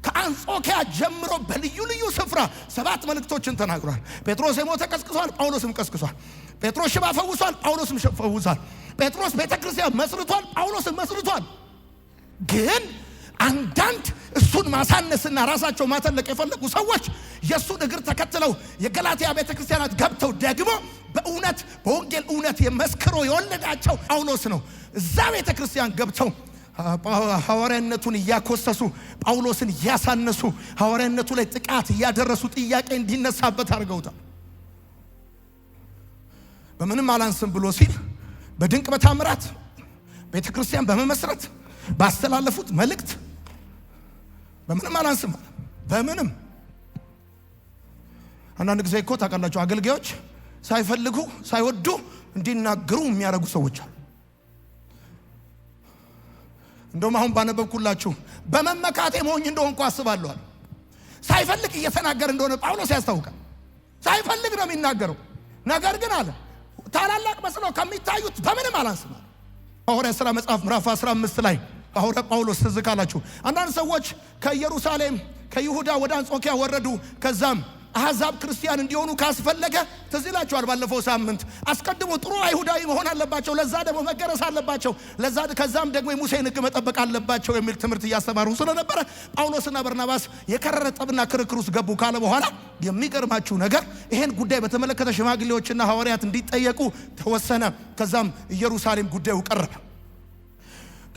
ከአንጾኪያ ጀምሮ በልዩ ልዩ ስፍራ 7 መልእክቶችን ተናግሯል። ጴጥሮስ የሞተ ቀስቅሷል፣ ጳውሎስም ቀስቅሷል። ጴጥሮስ ሽባ ፈውሷል፣ ጳውሎስም ፈውሷል። ጴጥሮስ ቤተክርስቲያን መስርቷል፣ ጳውሎስም መስርቷል። ግን አንዳንድ እሱን ማሳነስና ራሳቸው ማተለቅ የፈለጉ ሰዎች የእሱን እግር ተከትለው የገላትያ ቤተክርስቲያናት ገብተው ደግሞ በወንጌል እውነት የመስክሮ የወለዳቸው ጳውሎስ ነው። እዛ ቤተክርስቲያን ገብተው ሐዋርያነቱን ያኮሰሱ ጳውሎስን ያሳነሱ ሐዋርያነቱ ላይ ጥቃት ያደረሱ ጥያቄ እንዲነሳበት አድርገውታል። በምንም አላንስም ብሎ ሲል በድንቅ በታምራት ቤተክርስቲያን በመመስረት ባስተላለፉት መልእክት በምንም አላንስም በምንም አንዳንድ ጊዜ እኮ ታውቃላችሁ አገልጋዮች ሳይፈልጉ ሳይወዱ እንዲናገሩ የሚያደርጉ ሰዎች አሉ። እንደውም አሁን ባነበብኩላችሁ በመመካቴ ሞኝ እንደሆንኩ አስባለሁ። ሳይፈልግ እየተናገረ እንደሆነ ጳውሎስ ያስታውቃል። ሳይፈልግ ነው የሚናገረው። ነገር ግን አለ ታላላቅ መስለው ከሚታዩት በምንም አላንስም። ሐዋርያት ሥራ መጽሐፍ ምዕራፍ 15 ላይ ሐዋርያ ጳውሎስ ትዝ ካላችሁ አንዳንድ ሰዎች ከኢየሩሳሌም ከይሁዳ ወደ አንጾኪያ ወረዱ። ከዛም አሕዛብ ክርስቲያን እንዲሆኑ ካስፈለገ ትዝ ይላችኋል ባለፈው ሳምንት አስቀድሞ ጥሩ አይሁዳዊ መሆን አለባቸው፣ ለዛ ደግሞ መገረስ አለባቸው፣ ለዛ ከዛም ደግሞ የሙሴን ሕግ መጠበቅ አለባቸው የሚል ትምህርት እያስተማሩ ስለነበረ ጳውሎስና በርናባስ የከረረ ጠብና ክርክር ውስጥ ገቡ ካለ በኋላ የሚገርማችሁ ነገር ይሄን ጉዳይ በተመለከተ ሽማግሌዎችና ሐዋርያት እንዲጠየቁ ተወሰነ። ከዛም ኢየሩሳሌም ጉዳዩ ቀረበ።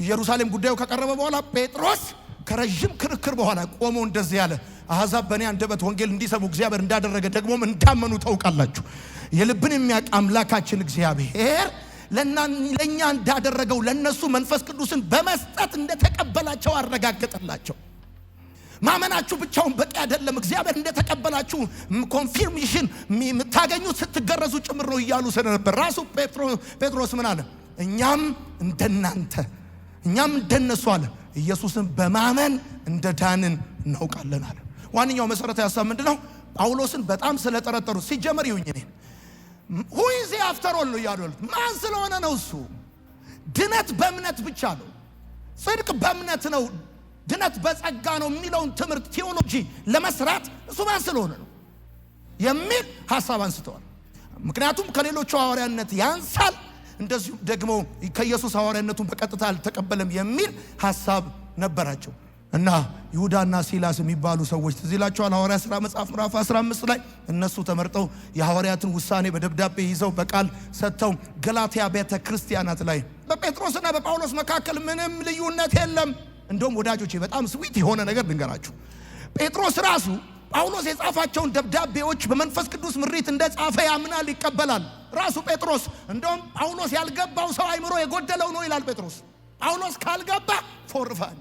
ኢየሩሳሌም ጉዳዩ ከቀረበ በኋላ ጴጥሮስ ከረጅም ክርክር በኋላ ቆሞ እንደዚህ ያለ አሕዛብ በእኔ አንደበት ወንጌል እንዲሰሙ እግዚአብሔር እንዳደረገ ደግሞም እንዳመኑ ታውቃላችሁ። የልብን የሚያውቅ አምላካችን እግዚአብሔር ለእኛ እንዳደረገው ለነሱ መንፈስ ቅዱስን በመስጠት እንደተቀበላቸው አረጋገጠላቸው። ማመናችሁ ብቻውን በቂ አይደለም፣ እግዚአብሔር እንደተቀበላችሁ ኮንፊርሜሽን የምታገኙት ስትገረዙ ጭምር ነው እያሉ ስለነበር ራሱ ጴጥሮስ ምን አለ? እኛም እንደነሱ አለ ኢየሱስን በማመን እንደዳንን እናውቃለን አለ። ዋንኛው መሰረታዊ ሐሳብ ምንድነው? ጳውሎስን በጣም ስለጠረጠሩ ሲጀመር ይሁን እኔ who is he after all ነው ያሉት። ማን ስለሆነ ነው እሱ? ድነት በእምነት ብቻ ነው፣ ጽድቅ በእምነት ነው፣ ድነት በጸጋ ነው የሚለውን ትምህርት ቴዎሎጂ ለመስራት እሱ ማን ስለሆነ ነው የሚል ሐሳብ አንስተዋል። ምክንያቱም ከሌሎቹ ሐዋርያነት ያንሳል፣ እንደዚሁ ደግሞ ከኢየሱስ ሐዋርያነቱን በቀጥታ አልተቀበለም የሚል ሐሳብ ነበራቸው። እና ይሁዳና ሲላስ የሚባሉ ሰዎች ትዝ ይላችኋል ሐዋርያት ሥራ መጽሐፍ ምዕራፍ 15 ላይ እነሱ ተመርጠው የሐዋርያትን ውሳኔ በደብዳቤ ይዘው በቃል ሰጥተው ገላትያ ቤተ ክርስቲያናት ላይ በጴጥሮስና በጳውሎስ መካከል ምንም ልዩነት የለም። እንደውም ወዳጆቼ በጣም ስዊት የሆነ ነገር ልንገራችሁ። ጴጥሮስ ራሱ ጳውሎስ የጻፋቸውን ደብዳቤዎች በመንፈስ ቅዱስ ምሪት እንደጻፈ ያምናል፣ ይቀበላል። ራሱ ጴጥሮስ እንደውም ጳውሎስ ያልገባው ሰው አይምሮ የጎደለው ነው ይላል ጴጥሮስ። ጳውሎስ ካልገባ ፎርፋል።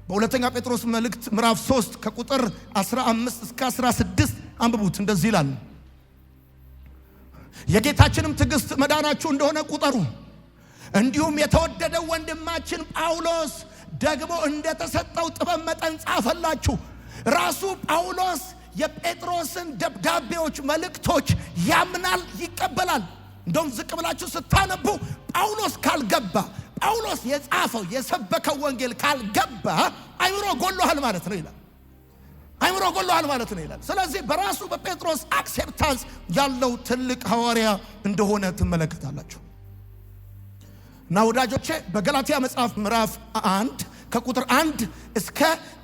በሁለተኛ ጴጥሮስ መልእክት ምዕራፍ 3 ከቁጥር 15 እስከ 16 አንብቡት። እንደዚህ ይላል፣ የጌታችንም ትዕግስት መዳናችሁ እንደሆነ ቁጠሩ። እንዲሁም የተወደደው ወንድማችን ጳውሎስ ደግሞ እንደተሰጠው ጥበብ መጠን ጻፈላችሁ። ራሱ ጳውሎስ የጴጥሮስን ደብዳቤዎች መልእክቶች ያምናል፣ ይቀበላል። እንደውም ዝቅ ብላችሁ ስታነቡ ጳውሎስ ካልገባ ጳውሎስ የጻፈው የሰበከው ወንጌል ካልገባ አይምሮ ጎሎሃል ማለት ነው ይላል። አይምሮ ጎሎሃል ማለት ነው ይላል። ስለዚህ በራሱ በጴጥሮስ አክሴፕታንስ ያለው ትልቅ ሐዋርያ እንደሆነ ትመለከታላችሁ። እና ወዳጆቼ በገላትያ መጽሐፍ ምዕራፍ 1 ከቁጥር 1 እስከ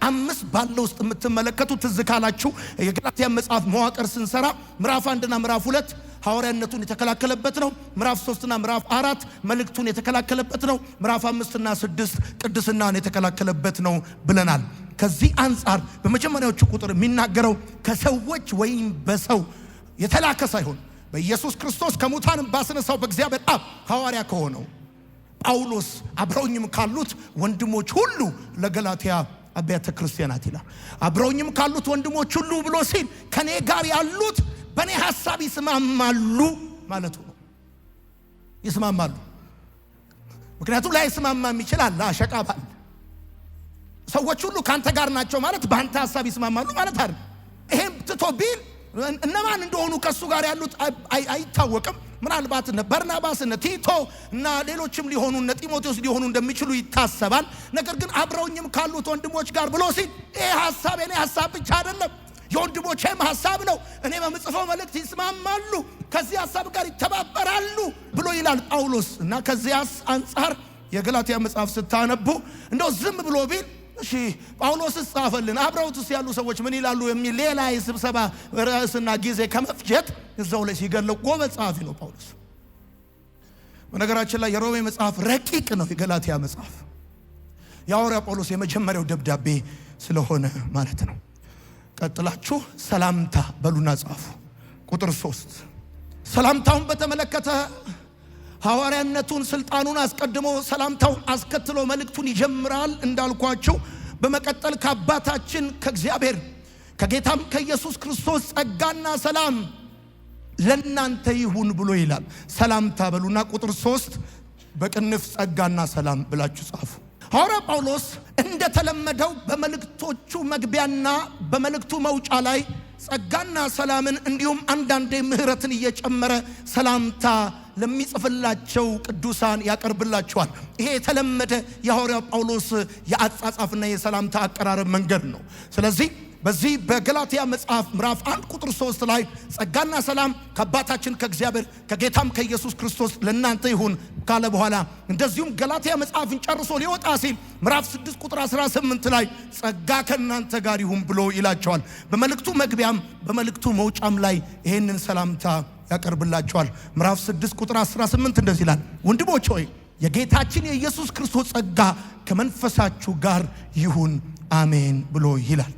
5 ባለው ውስጥ የምትመለከቱት ትዝ ካላችሁ የገላትያ መጽሐፍ መዋቅር ስንሰራ ምዕራፍ 1 እና ምዕራፍ 2 ሐዋርያነቱን የተከላከለበት ነው። ምዕራፍ 3 እና ምዕራፍ 4 መልእክቱን የተከላከለበት ነው። ምዕራፍ 5 እና 6 ቅድስናን የተከላከለበት ነው ብለናል። ከዚህ አንጻር በመጀመሪያዎቹ ቁጥር የሚናገረው ከሰዎች ወይም በሰው የተላከ ሳይሆን በኢየሱስ ክርስቶስ ከሙታን ባስነሳው በእግዚአብሔር አብ ሐዋርያ ከሆነው ጳውሎስ አብረውኝም ካሉት ወንድሞች ሁሉ ለገላትያ አብያተ ክርስቲያናት ይላል። አብረውኝም ካሉት ወንድሞች ሁሉ ብሎ ሲል ከኔ ጋር ያሉት በኔ ሐሳብ ይስማማሉ ማለቱ ነው። ይስማማሉ። ምክንያቱም ላይ ይስማማም ይችላል አሸቃባል። ሰዎች ሁሉ ካንተ ጋር ናቸው ማለት በአንተ ሐሳብ ይስማማሉ ማለት አይደል። ይሄም ትቶ ቢል እነማን እንደሆኑ ከሱ ጋር ያሉት አይታወቅም። ምናልባት በርናባስ እና ቲቶ እና ሌሎችም ሊሆኑ እና ጢሞቴዎስ ሊሆኑ እንደሚችሉ ይታሰባል። ነገር ግን አብረውኝም ካሉት ወንድሞች ጋር ብሎ ሲል ይሄ ሐሳብ የኔ ሐሳብ ብቻ አይደለም፣ የወንድሞቼም ሐሳብ ነው። እኔ በምጽፈው መልእክት ይስማማሉ፣ ከዚህ ሐሳብ ጋር ይተባበራሉ ብሎ ይላል ጳውሎስ። እና ከዚህ አንጻር የገላትያ መጽሐፍ ስታነቡ እንደው ዝም ብሎ ቢል እሺ ጳውሎስ ጻፈልን አብረውትስ ያሉ ሰዎች ምን ይላሉ የሚል ሌላ የስብሰባ ርዕስና ጊዜ ከመፍጀት እዛው ላይ ሲገለው ጎበዝ ጸሐፊ ነው ጳውሎስ። በነገራችን ላይ የሮሜ መጽሐፍ ረቂቅ ነው። የገላትያ መጽሐፍ የሐዋርያ ጳውሎስ የመጀመሪያው ደብዳቤ ስለሆነ ማለት ነው። ቀጥላችሁ ሰላምታ በሉና ጻፉ። ቁጥር 3 ሰላምታውን በተመለከተ ሐዋርያነቱን ስልጣኑን አስቀድሞ ሰላምታውን አስከትሎ መልእክቱን ይጀምራል እንዳልኳችሁ። በመቀጠል ከአባታችን ከእግዚአብሔር ከጌታም ከኢየሱስ ክርስቶስ ጸጋና ሰላም ለእናንተ ይሁን ብሎ ይላል። ሰላምታ በሉና ቁጥር 3 በቅንፍ ጸጋና ሰላም ብላችሁ ጻፉ። ሐዋርያ ጳውሎስ እንደተለመደው በመልእክቶቹ መግቢያና በመልእክቱ መውጫ ላይ ጸጋና ሰላምን እንዲሁም አንዳንዴ ምህረትን እየጨመረ ሰላምታ ለሚጽፍላቸው ቅዱሳን ያቀርብላቸዋል። ይሄ የተለመደ የሐዋርያ ጳውሎስ የአጻጻፍና የሰላምታ አቀራረብ መንገድ ነው። ስለዚህ በዚህ በገላትያ መጽሐፍ ምዕራፍ 1 ቁጥር 3 ላይ ጸጋና ሰላም ከአባታችን ከእግዚአብሔር ከጌታም ከኢየሱስ ክርስቶስ ለእናንተ ይሁን ካለ በኋላ እንደዚሁም ገላትያ መጽሐፍን ጨርሶ ሊወጣ ሲል ምዕራፍ 6 ቁጥር 18 ላይ ጸጋ ከእናንተ ጋር ይሁን ብሎ ይላቸዋል። በመልእክቱ መግቢያም በመልእክቱ መውጫም ላይ ይህንን ሰላምታ ያቀርብላቸዋል። ምዕራፍ 6 ቁጥር 18 እንደዚህ ይላል፣ ወንድሞች ሆይ የጌታችን የኢየሱስ ክርስቶስ ጸጋ ከመንፈሳችሁ ጋር ይሁን አሜን ብሎ ይላል።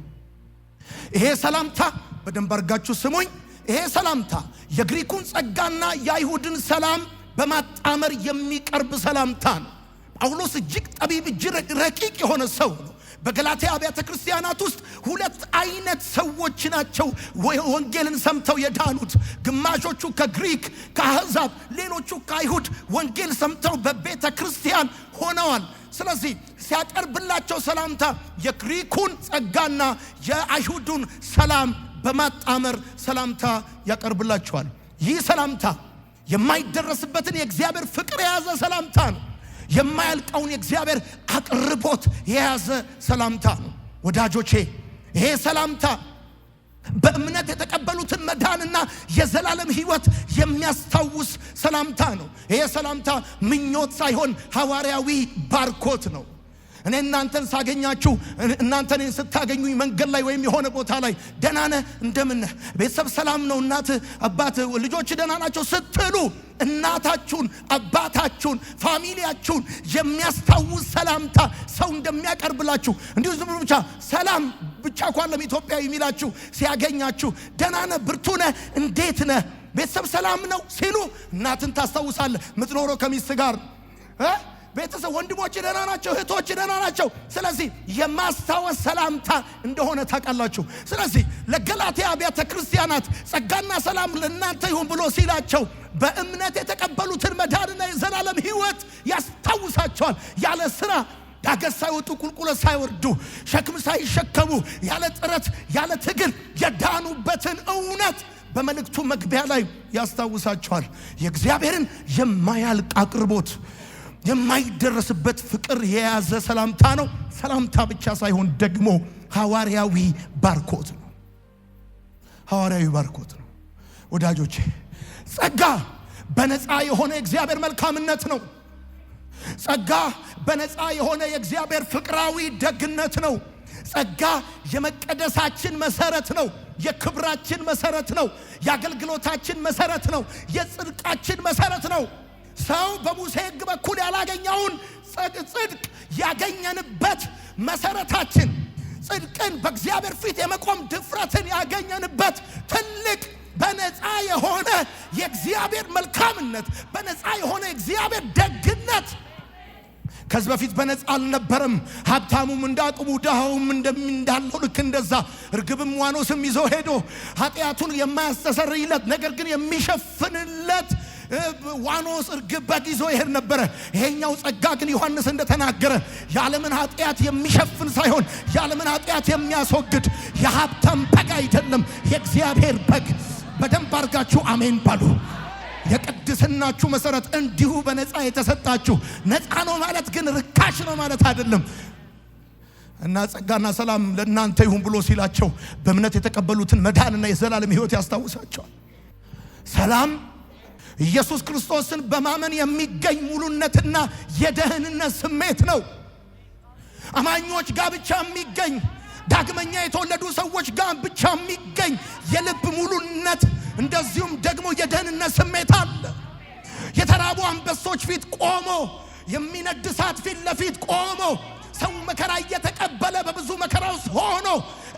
ይሄ ሰላምታ በደንብ አድርጋችሁ ስሙኝ። ይሄ ሰላምታ የግሪኩን ጸጋና የአይሁድን ሰላም በማጣመር የሚቀርብ ሰላምታ ነው። ጳውሎስ እጅግ ጠቢብ እጅግ ረቂቅ የሆነ ሰው ነው። በገላትያ አብያተ ክርስቲያናት ውስጥ ሁለት አይነት ሰዎች ናቸው ወንጌልን ሰምተው የዳኑት። ግማሾቹ ከግሪክ ከአሕዛብ፣ ሌሎቹ ከአይሁድ ወንጌል ሰምተው በቤተ ክርስቲያን ሆነዋል። ስለዚህ ሲያቀርብላቸው ሰላምታ የግሪኩን ጸጋና የአይሁዱን ሰላም በማጣመር ሰላምታ ያቀርብላቸዋል። ይህ ሰላምታ የማይደረስበትን የእግዚአብሔር ፍቅር የያዘ ሰላምታ ነው። የማያልቀውን የእግዚአብሔር አቅርቦት የያዘ ሰላምታ ነው። ወዳጆቼ ይሄ ሰላምታ በእምነት የተቀበሉትን መዳንና የዘላለም ሕይወት የሚያስታውስ ሰላምታ ነው። ይሄ ሰላምታ ምኞት ሳይሆን ሐዋርያዊ ባርኮት ነው። እኔ እናንተን ሳገኛችሁ እናንተ እኔን ስታገኙኝ መንገድ ላይ ወይም የሆነ ቦታ ላይ ደህና ነህ እንደምን ነህ ቤተሰብ ሰላም ነው እናት አባት ልጆች ደህና ናቸው ስትሉ እናታችሁን አባታችሁን ፋሚሊያችሁን የሚያስታውስ ሰላምታ ሰው እንደሚያቀርብላችሁ እንዲሁ ዝም ብሎ ብቻ ሰላም ብቻ እንኳን ኢትዮጵያዊ የሚላችሁ ሲያገኛችሁ ደህና ነህ ብርቱ ነህ እንዴት ነህ ቤተሰብ ሰላም ነው ሲሉ እናትን ታስታውሳለህ። የምትኖረው ከሚስት ጋር ቤተሰብ ወንድሞች ደህና ናቸው እህቶች ደህና ናቸው። ስለዚህ የማስታወስ ሰላምታ እንደሆነ ታውቃላችሁ። ስለዚህ ለገላትያ አብያተ ክርስቲያናት ጸጋና ሰላም ለእናንተ ይሁን ብሎ ሲላቸው በእምነት የተቀበሉትን መዳንና የዘላለም ሕይወት ያስታውሳቸዋል። ያለ ስራ ዳገት ሳይወጡ ቁልቁለት ሳይወርዱ ሸክም ሳይሸከሙ ያለ ጥረት ያለ ትግል የዳኑበትን እውነት በመልእክቱ መግቢያ ላይ ያስታውሳቸዋል። የእግዚአብሔርን የማያልቅ አቅርቦት የማይደረስበት ፍቅር የያዘ ሰላምታ ነው። ሰላምታ ብቻ ሳይሆን ደግሞ ሐዋርያዊ ባርኮት ነው። ሐዋርያዊ ባርኮት ነው። ወዳጆቼ ጸጋ በነፃ የሆነ የእግዚአብሔር መልካምነት ነው። ጸጋ በነፃ የሆነ የእግዚአብሔር ፍቅራዊ ደግነት ነው። ጸጋ የመቀደሳችን መሰረት ነው። የክብራችን መሰረት ነው። የአገልግሎታችን መሰረት ነው። የጽድቃችን መሰረት ነው። ሰው በሙሴ ሕግ በኩል ያላገኘውን ጽድቅ ያገኘንበት መሰረታችን ጽድቅን በእግዚአብሔር ፊት የመቆም ድፍረትን ያገኘንበት ትልቅ በነፃ የሆነ የእግዚአብሔር መልካምነት በነፃ የሆነ የእግዚአብሔር ደግነት ከዚህ በፊት በነፃ አልነበረም። ሀብታሙም እንዳቅሙ ድሃውም እንዳለው ልክ እንደዛ እርግብም ዋኖስም ይዞ ሄዶ ኃጢአቱን የማያስተሰርይለት ነገር ግን የሚሸፍንለት ዋኖስ እርግብ በግ ይዞ ይሄድ ነበረ። ይሄኛው ጸጋ ግን ዮሐንስ እንደተናገረ የዓለምን ኃጢአት የሚሸፍን ሳይሆን የዓለምን ኃጢአት የሚያስወግድ የሀብታም በግ አይደለም፣ የእግዚአብሔር በግ። በደንብ አድርጋችሁ አሜን ባሉ። የቅድስናችሁ መሰረት እንዲሁ በነፃ የተሰጣችሁ ነፃ ነው ማለት ግን ርካሽ ነው ማለት አይደለም። እና ጸጋና ሰላም ለእናንተ ይሁን ብሎ ሲላቸው በእምነት የተቀበሉትን መዳንና የዘላለም ሕይወት ያስታውሳቸዋል። ሰላም ኢየሱስ ክርስቶስን በማመን የሚገኝ ሙሉነትና የደህንነት ስሜት ነው። አማኞች ጋር ብቻ የሚገኝ ዳግመኛ የተወለዱ ሰዎች ጋር ብቻ የሚገኝ የልብ ሙሉነት እንደዚሁም ደግሞ የደህንነት ስሜት አለ። የተራቡ አንበሶች ፊት ቆሞ፣ የሚነድ እሳት ፊት ለፊት ቆሞ፣ ሰው መከራ እየተቀበለ በብዙ መከራ ውስጥ ሆኖ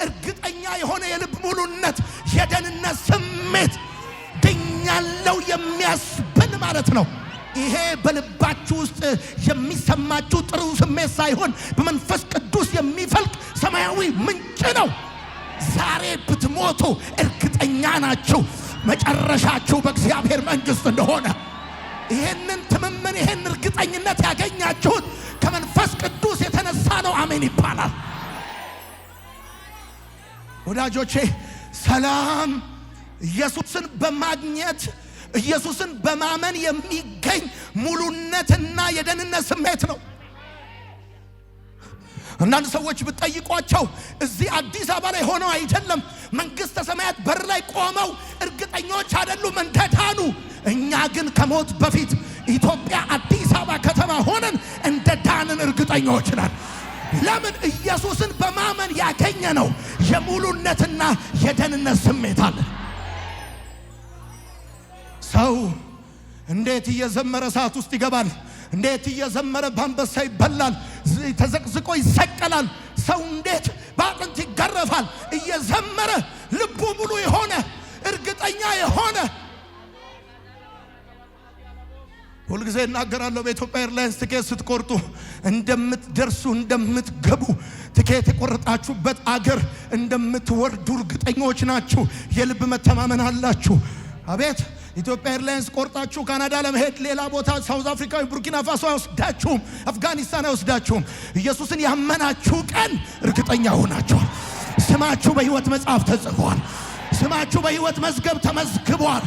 እርግጠኛ የሆነ የልብ ሙሉነት፣ የደህንነት ስሜት ድኛለው የሚያስብል ማለት ነው። ይሄ በልባችሁ ውስጥ የሚሰማችሁ ጥሩ ስሜት ሳይሆን በመንፈስ ቅዱስ የሚፈልቅ ሰማያዊ ምንጭ ነው። ዛሬ ብትሞቱ እርግጠኛ ናችሁ መጨረሻችሁ በእግዚአብሔር መንግሥት እንደሆነ። ይሄንን ትምምን፣ ይሄን እርግጠኝነት ያገኛችሁት ከመንፈስ ቅዱስ የተነሳ ነው። አሜን ይባላል። ወዳጆቼ ሰላም ኢየሱስን በማግኘት ኢየሱስን በማመን የሚገኝ ሙሉነትና የደህንነት ስሜት ነው። አንዳንድ ሰዎች ብትጠይቋቸው እዚህ አዲስ አበባ ላይ ሆነው አይደለም፣ መንግሥተ ሰማያት በር ላይ ቆመው እርግጠኞች አይደሉም እንደዳኑ። እኛ ግን ከሞት በፊት ኢትዮጵያ አዲስ አበባ ከተማ ሆነን እንደ ዳንን እርግጠኞች ነን። ለምን? ኢየሱስን በማመን ያገኘ ነው የሙሉነትና የደህንነት ስሜት አለ። ሰው እንዴት እየዘመረ እሳት ውስጥ ይገባል? እንዴት እየዘመረ በአንበሳ ይበላል፣ ተዘቅዝቆ ይሰቀላል? ሰው እንዴት በአጥንት ይገረፋል? እየዘመረ ልቡ ሙሉ የሆነ እርግጠኛ የሆነ። ሁልጊዜ እናገራለሁ፣ በኢትዮጵያ ኤርላይንስ ትኬት ስትቆርጡ እንደምትደርሱ እንደምትገቡ፣ ትኬት የቆረጣችሁበት አገር እንደምትወርዱ እርግጠኞች ናችሁ። የልብ መተማመን አላችሁ። አቤት ኢትዮጵያ ኤርላይንስ ቆርጣችሁ ካናዳ ለመሄድ ሌላ ቦታ ሳውዝ አፍሪካ፣ ቡርኪና ፋሶ አይወስዳችሁም፣ አፍጋኒስታን አይወስዳችሁም። ኢየሱስን ያመናችሁ ቀን እርግጠኛ ሆናችኋል። ስማችሁ በሕይወት መጽሐፍ ተጽፏል። ስማችሁ በሕይወት መዝገብ ተመዝግቧል።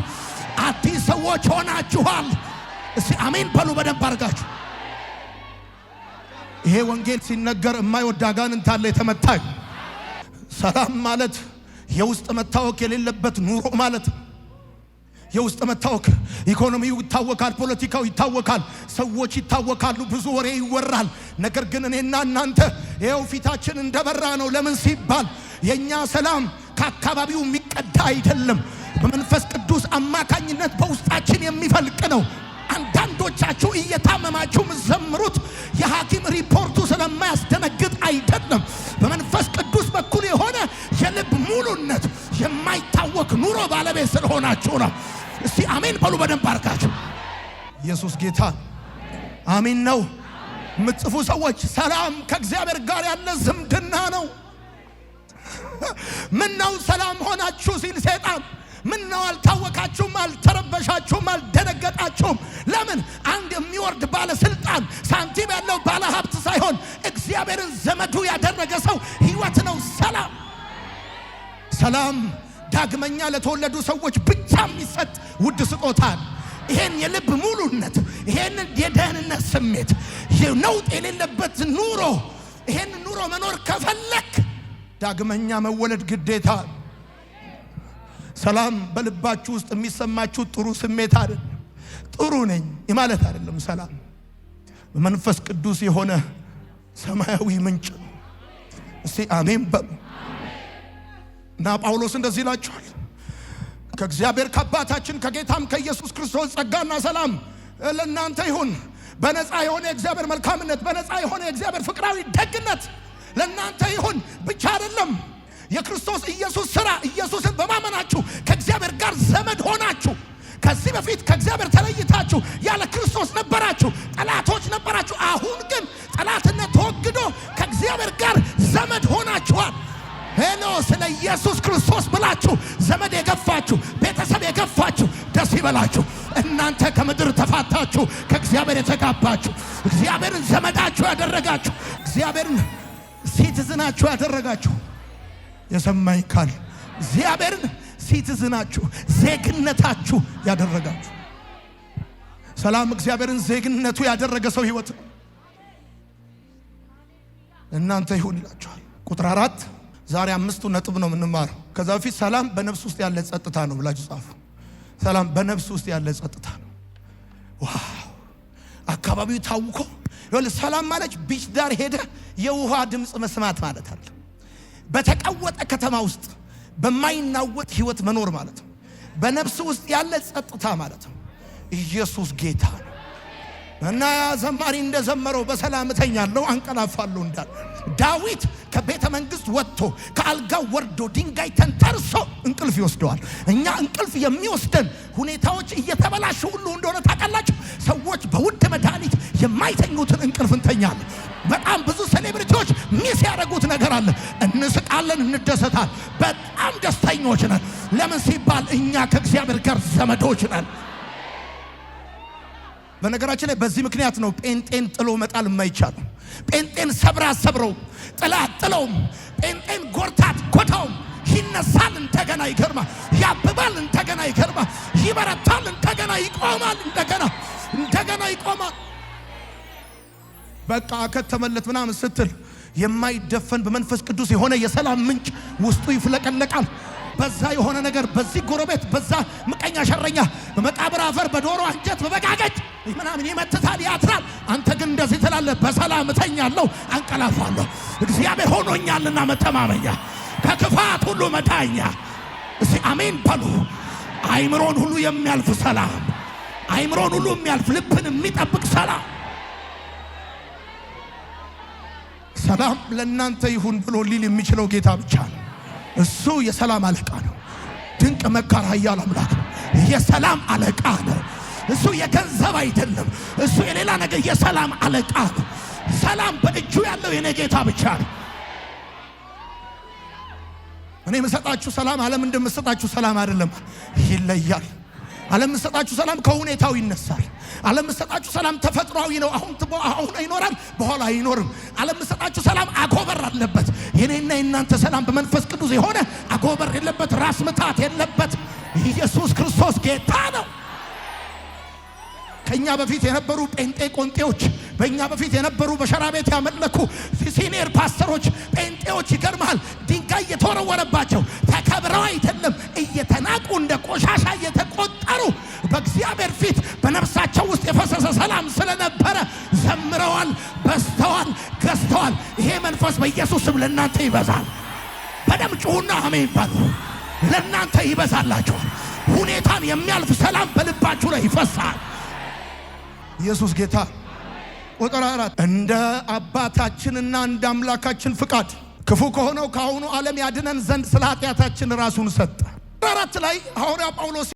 አዲስ ሰዎች ሆናችኋል። እስቲ አሜን በሉ በደንብ አድርጋችሁ። ይሄ ወንጌል ሲነገር የማይወድ አጋንንት አለ የተመታኝ። ሰላም ማለት የውስጥ መታወክ የሌለበት ኑሮ ማለት ነው። የውስጥ መታወክ፣ ኢኮኖሚው ይታወካል፣ ፖለቲካው ይታወካል፣ ሰዎች ይታወካሉ፣ ብዙ ወሬ ይወራል። ነገር ግን እኔና እናንተ ይኸው ፊታችን እንደበራ ነው። ለምን ሲባል የኛ ሰላም ከአካባቢው የሚቀዳ አይደለም፣ በመንፈስ ቅዱስ አማካኝነት በውስጣችን የሚፈልቅ ነው። አንዳንዶቻችሁ እየታመማችሁ ምዘምሩት የሐኪም ሪፖርቱ ስለማያስደነግጥ አይደለም፣ በመንፈስ ቅዱስ በኩል የሆነ የልብ ሙሉነት የማይታወክ ኑሮ ባለቤት ስለሆናችሁ ነው። እስቲ አሜን በሉ በደንብ አርጋችሁ። ኢየሱስ ጌታ አሜን ነው። የምትጽፉ ሰዎች ሰላም ከእግዚአብሔር ጋር ያለ ዝምድና ነው። ምን ነው ሰላም ሆናችሁ ሲል ሰይጣን ምን ነው አልታወካችሁም፣ አልተረበሻችሁም፣ አልደነገጣችሁም? ለምን? አንድ የሚወርድ ባለስልጣን ሳንቲም ያለው ባለ ሀብት ሳይሆን እግዚአብሔርን ዘመዱ ያደረገ ሰው ሕይወት ነው ሰላም። ሰላም ዳግመኛ ለተወለዱ ሰዎች ብቻ የሚሰጥ ውድ ስጦታ። ይሄን የልብ ሙሉነት፣ ይሄን የደህንነት ስሜት፣ ነውጥ የሌለበት ኑሮ፣ ይሄን ኑሮ መኖር ከፈለክ ዳግመኛ መወለድ ግዴታ። ሰላም በልባችሁ ውስጥ የሚሰማችሁ ጥሩ ስሜት አይደለም፣ ጥሩ ነኝ ማለት አይደለም። ሰላም በመንፈስ ቅዱስ የሆነ ሰማያዊ ምንጭ ነው። እስቲ አሜን በሉ። እና ጳውሎስ እንደዚህ ይላችኋል፣ ከእግዚአብሔር ከአባታችን ከጌታም ከኢየሱስ ክርስቶስ ጸጋና ሰላም ለእናንተ ይሁን። በነፃ የሆነ የእግዚአብሔር መልካምነት፣ በነፃ የሆነ የእግዚአብሔር ፍቅራዊ ደግነት ለእናንተ ይሁን። ብቻ አይደለም የክርስቶስ ኢየሱስ ሥራ፣ ኢየሱስን በማመናችሁ ከእግዚአብሔር ጋር ዘመድ ሆናችሁ። ከዚህ በፊት ከእግዚአብሔር ተለይታችሁ ያለ ክርስቶስ ነበራችሁ፣ ጠላቶች ነበራችሁ። አሁን ግን ጠላትነት ተወግዶ ከእግዚአብሔር ጋር ዘመድ ሆናችኋል። ሄሎ፣ ስለ ኢየሱስ ክርስቶስ ብላችሁ ዘመድ የገፋችሁ፣ ቤተሰብ የገፋችሁ ደስ ይበላችሁ። እናንተ ከምድር ተፋታችሁ ከእግዚአብሔር የተጋባችሁ፣ እግዚአብሔርን ዘመዳችሁ ያደረጋችሁ፣ እግዚአብሔርን ሲቲዝናችሁ ያደረጋችሁ። የሰማኝ ካል እግዚአብሔርን ሲቲዝናችሁ ዜግነታችሁ ያደረጋችሁ። ሰላም እግዚአብሔርን ዜግነቱ ያደረገ ሰው ሕይወት ነው። እናንተ ይሁን ይላችኋል። ቁጥር 4 ዛሬ 5 ነጥብ ነው የምንማረው። ከዛ በፊት ሰላም በነፍስ ውስጥ ያለ ጸጥታ ነው ብላችሁ ጻፉ። ሰላም በነፍስ ውስጥ ያለ ጸጥታ ነው። ዋው! አካባቢው ታውቆ ሰላም ማለት ቢች ዳር ሄደ የውሃ ድምፅ መስማት ማለት አለ። በተቀወጠ ከተማ ውስጥ በማይናወጥ ህይወት መኖር ማለት ነው። በነፍስ ውስጥ ያለ ጸጥታ ማለት ነው። ኢየሱስ ጌታ ነው። እና ዘማሪ እንደዘመረው በሰላም እተኛለሁ አንቀላፋለሁ እንዳለ ዳዊት ከቤተ መንግስት ወጥቶ ከአልጋው ወርዶ ድንጋይ ተንተርሶ እንቅልፍ ይወስደዋል። እኛ እንቅልፍ የሚወስደን ሁኔታዎች እየተበላሹ ሁሉ እንደሆነ ታውቃላችሁ። ሰዎች በውድ መድኃኒት የማይተኙትን እንቅልፍ እንተኛለን። በጣም ብዙ ሴሌብሪቲዎች ሚስ ያደረጉት ነገር አለ። እንስቃለን፣ እንደሰታለን፣ በጣም ደስተኞች ነን። ለምን ሲባል እኛ ከእግዚአብሔር ጋር ዘመዶች ነን። በነገራችን ላይ በዚህ ምክንያት ነው ጴንጤን ጥሎ መጣል የማይቻለው። ጴንጤን ሰብረው ጥለውም ጴንጤን ጎርታት ጎታውም ይነሳል፣ እንደገና ይገርማል፣ ያብባል፣ እንደገና ይገርማል፣ ይበረታል፣ እንደገና ይቆማል፣ እንደገና ይቆማል። በቃ ከተመለት ምናምን ስትል የማይደፈን በመንፈስ ቅዱስ የሆነ የሰላም ምንጭ ውስጡ ይፍለቀለቃል። በዛ የሆነ ነገር በዚህ ጎረቤት በዛ ምቀኛ ሸረኛ በመቃብር አፈር በዶሮ አንጀት በበጋገጭ ምናምን ይመትታል፣ ያትራል። አንተ ግን እንደዚህ ትላለህ፣ በሰላም እተኛለሁ አንቀላፋለሁ። እግዚአብሔር ሆኖኛልና መተማመኛ፣ ከክፋት ሁሉ መዳኛ። እስቲ አሜን በሉ። አይምሮን ሁሉ የሚያልፍ ሰላም፣ አይምሮን ሁሉ የሚያልፍ ልብን የሚጠብቅ ሰላም። ሰላም ለእናንተ ይሁን ብሎ ሊል የሚችለው ጌታ ብቻ ነው። እሱ የሰላም አለቃ ነው። ድንቅ መካር ኃያል አምላክ ነው። የሰላም አለቃ ነው። እሱ የገንዘብ አይደለም። እሱ የሌላ ነገር የሰላም አለቃ ነው። ሰላም በእጁ ያለው የኔ ጌታ ብቻ ነው። እኔ የምሰጣችሁ ሰላም ዓለም እንደምሰጣችሁ ሰላም አይደለም፣ ይለያል። ዓለም የምሰጣችሁ ሰላም ከሁኔታው ይነሳል። ዓለም የምሰጣችሁ ሰላም ተፈጥሯዊ ነው። አሁን ይኖራል፣ በኋላ አይኖርም። ዓለም የምሰጣችሁ ሰላም አጎበር አለበት። የኔና የናንተ ሰላም በመንፈስ ቅዱስ የሆነ አጎበር የለበት፣ ራስ ምታት የለበት። ኢየሱስ ክርስቶስ ጌታ ነው። ከኛ በፊት የነበሩ ጴንጤ ቆንጤዎች፣ በእኛ በፊት የነበሩ በሸራ ቤት ያመለኩ ሲኒየር ፓስተሮች ጴንጤዎች ይገርማል፣ ድንጋይ የተወረወረባቸው ተከብረው አይደለም እየተናቁ እንደ ቆሻሻ እየተቆጠሩ በእግዚአብሔር ፊት በነፍሳቸው ውስጥ የፈሰሰ ሰላም ስለነበረ ዘምረዋል፣ በስተዋል፣ ገዝተዋል። ይሄ መንፈስ በኢየሱስ ስም ለእናንተ ይበዛል። በደም ጩሁና አሜን በሉ። ለእናንተ ይበዛላችኋል። ሁኔታን የሚያልፍ ሰላም በልባችሁ ላይ ይፈሳል። ኢየሱስ ጌታ። ቁጥር 4 እንደ አባታችንና እንደ አምላካችን ፍቃድ ክፉ ከሆነው ከአሁኑ ዓለም ያድነን ዘንድ ስለ ኃጢአታችን ራሱን ሰጠ። 4 ላይ ሐዋርያው ጳውሎስ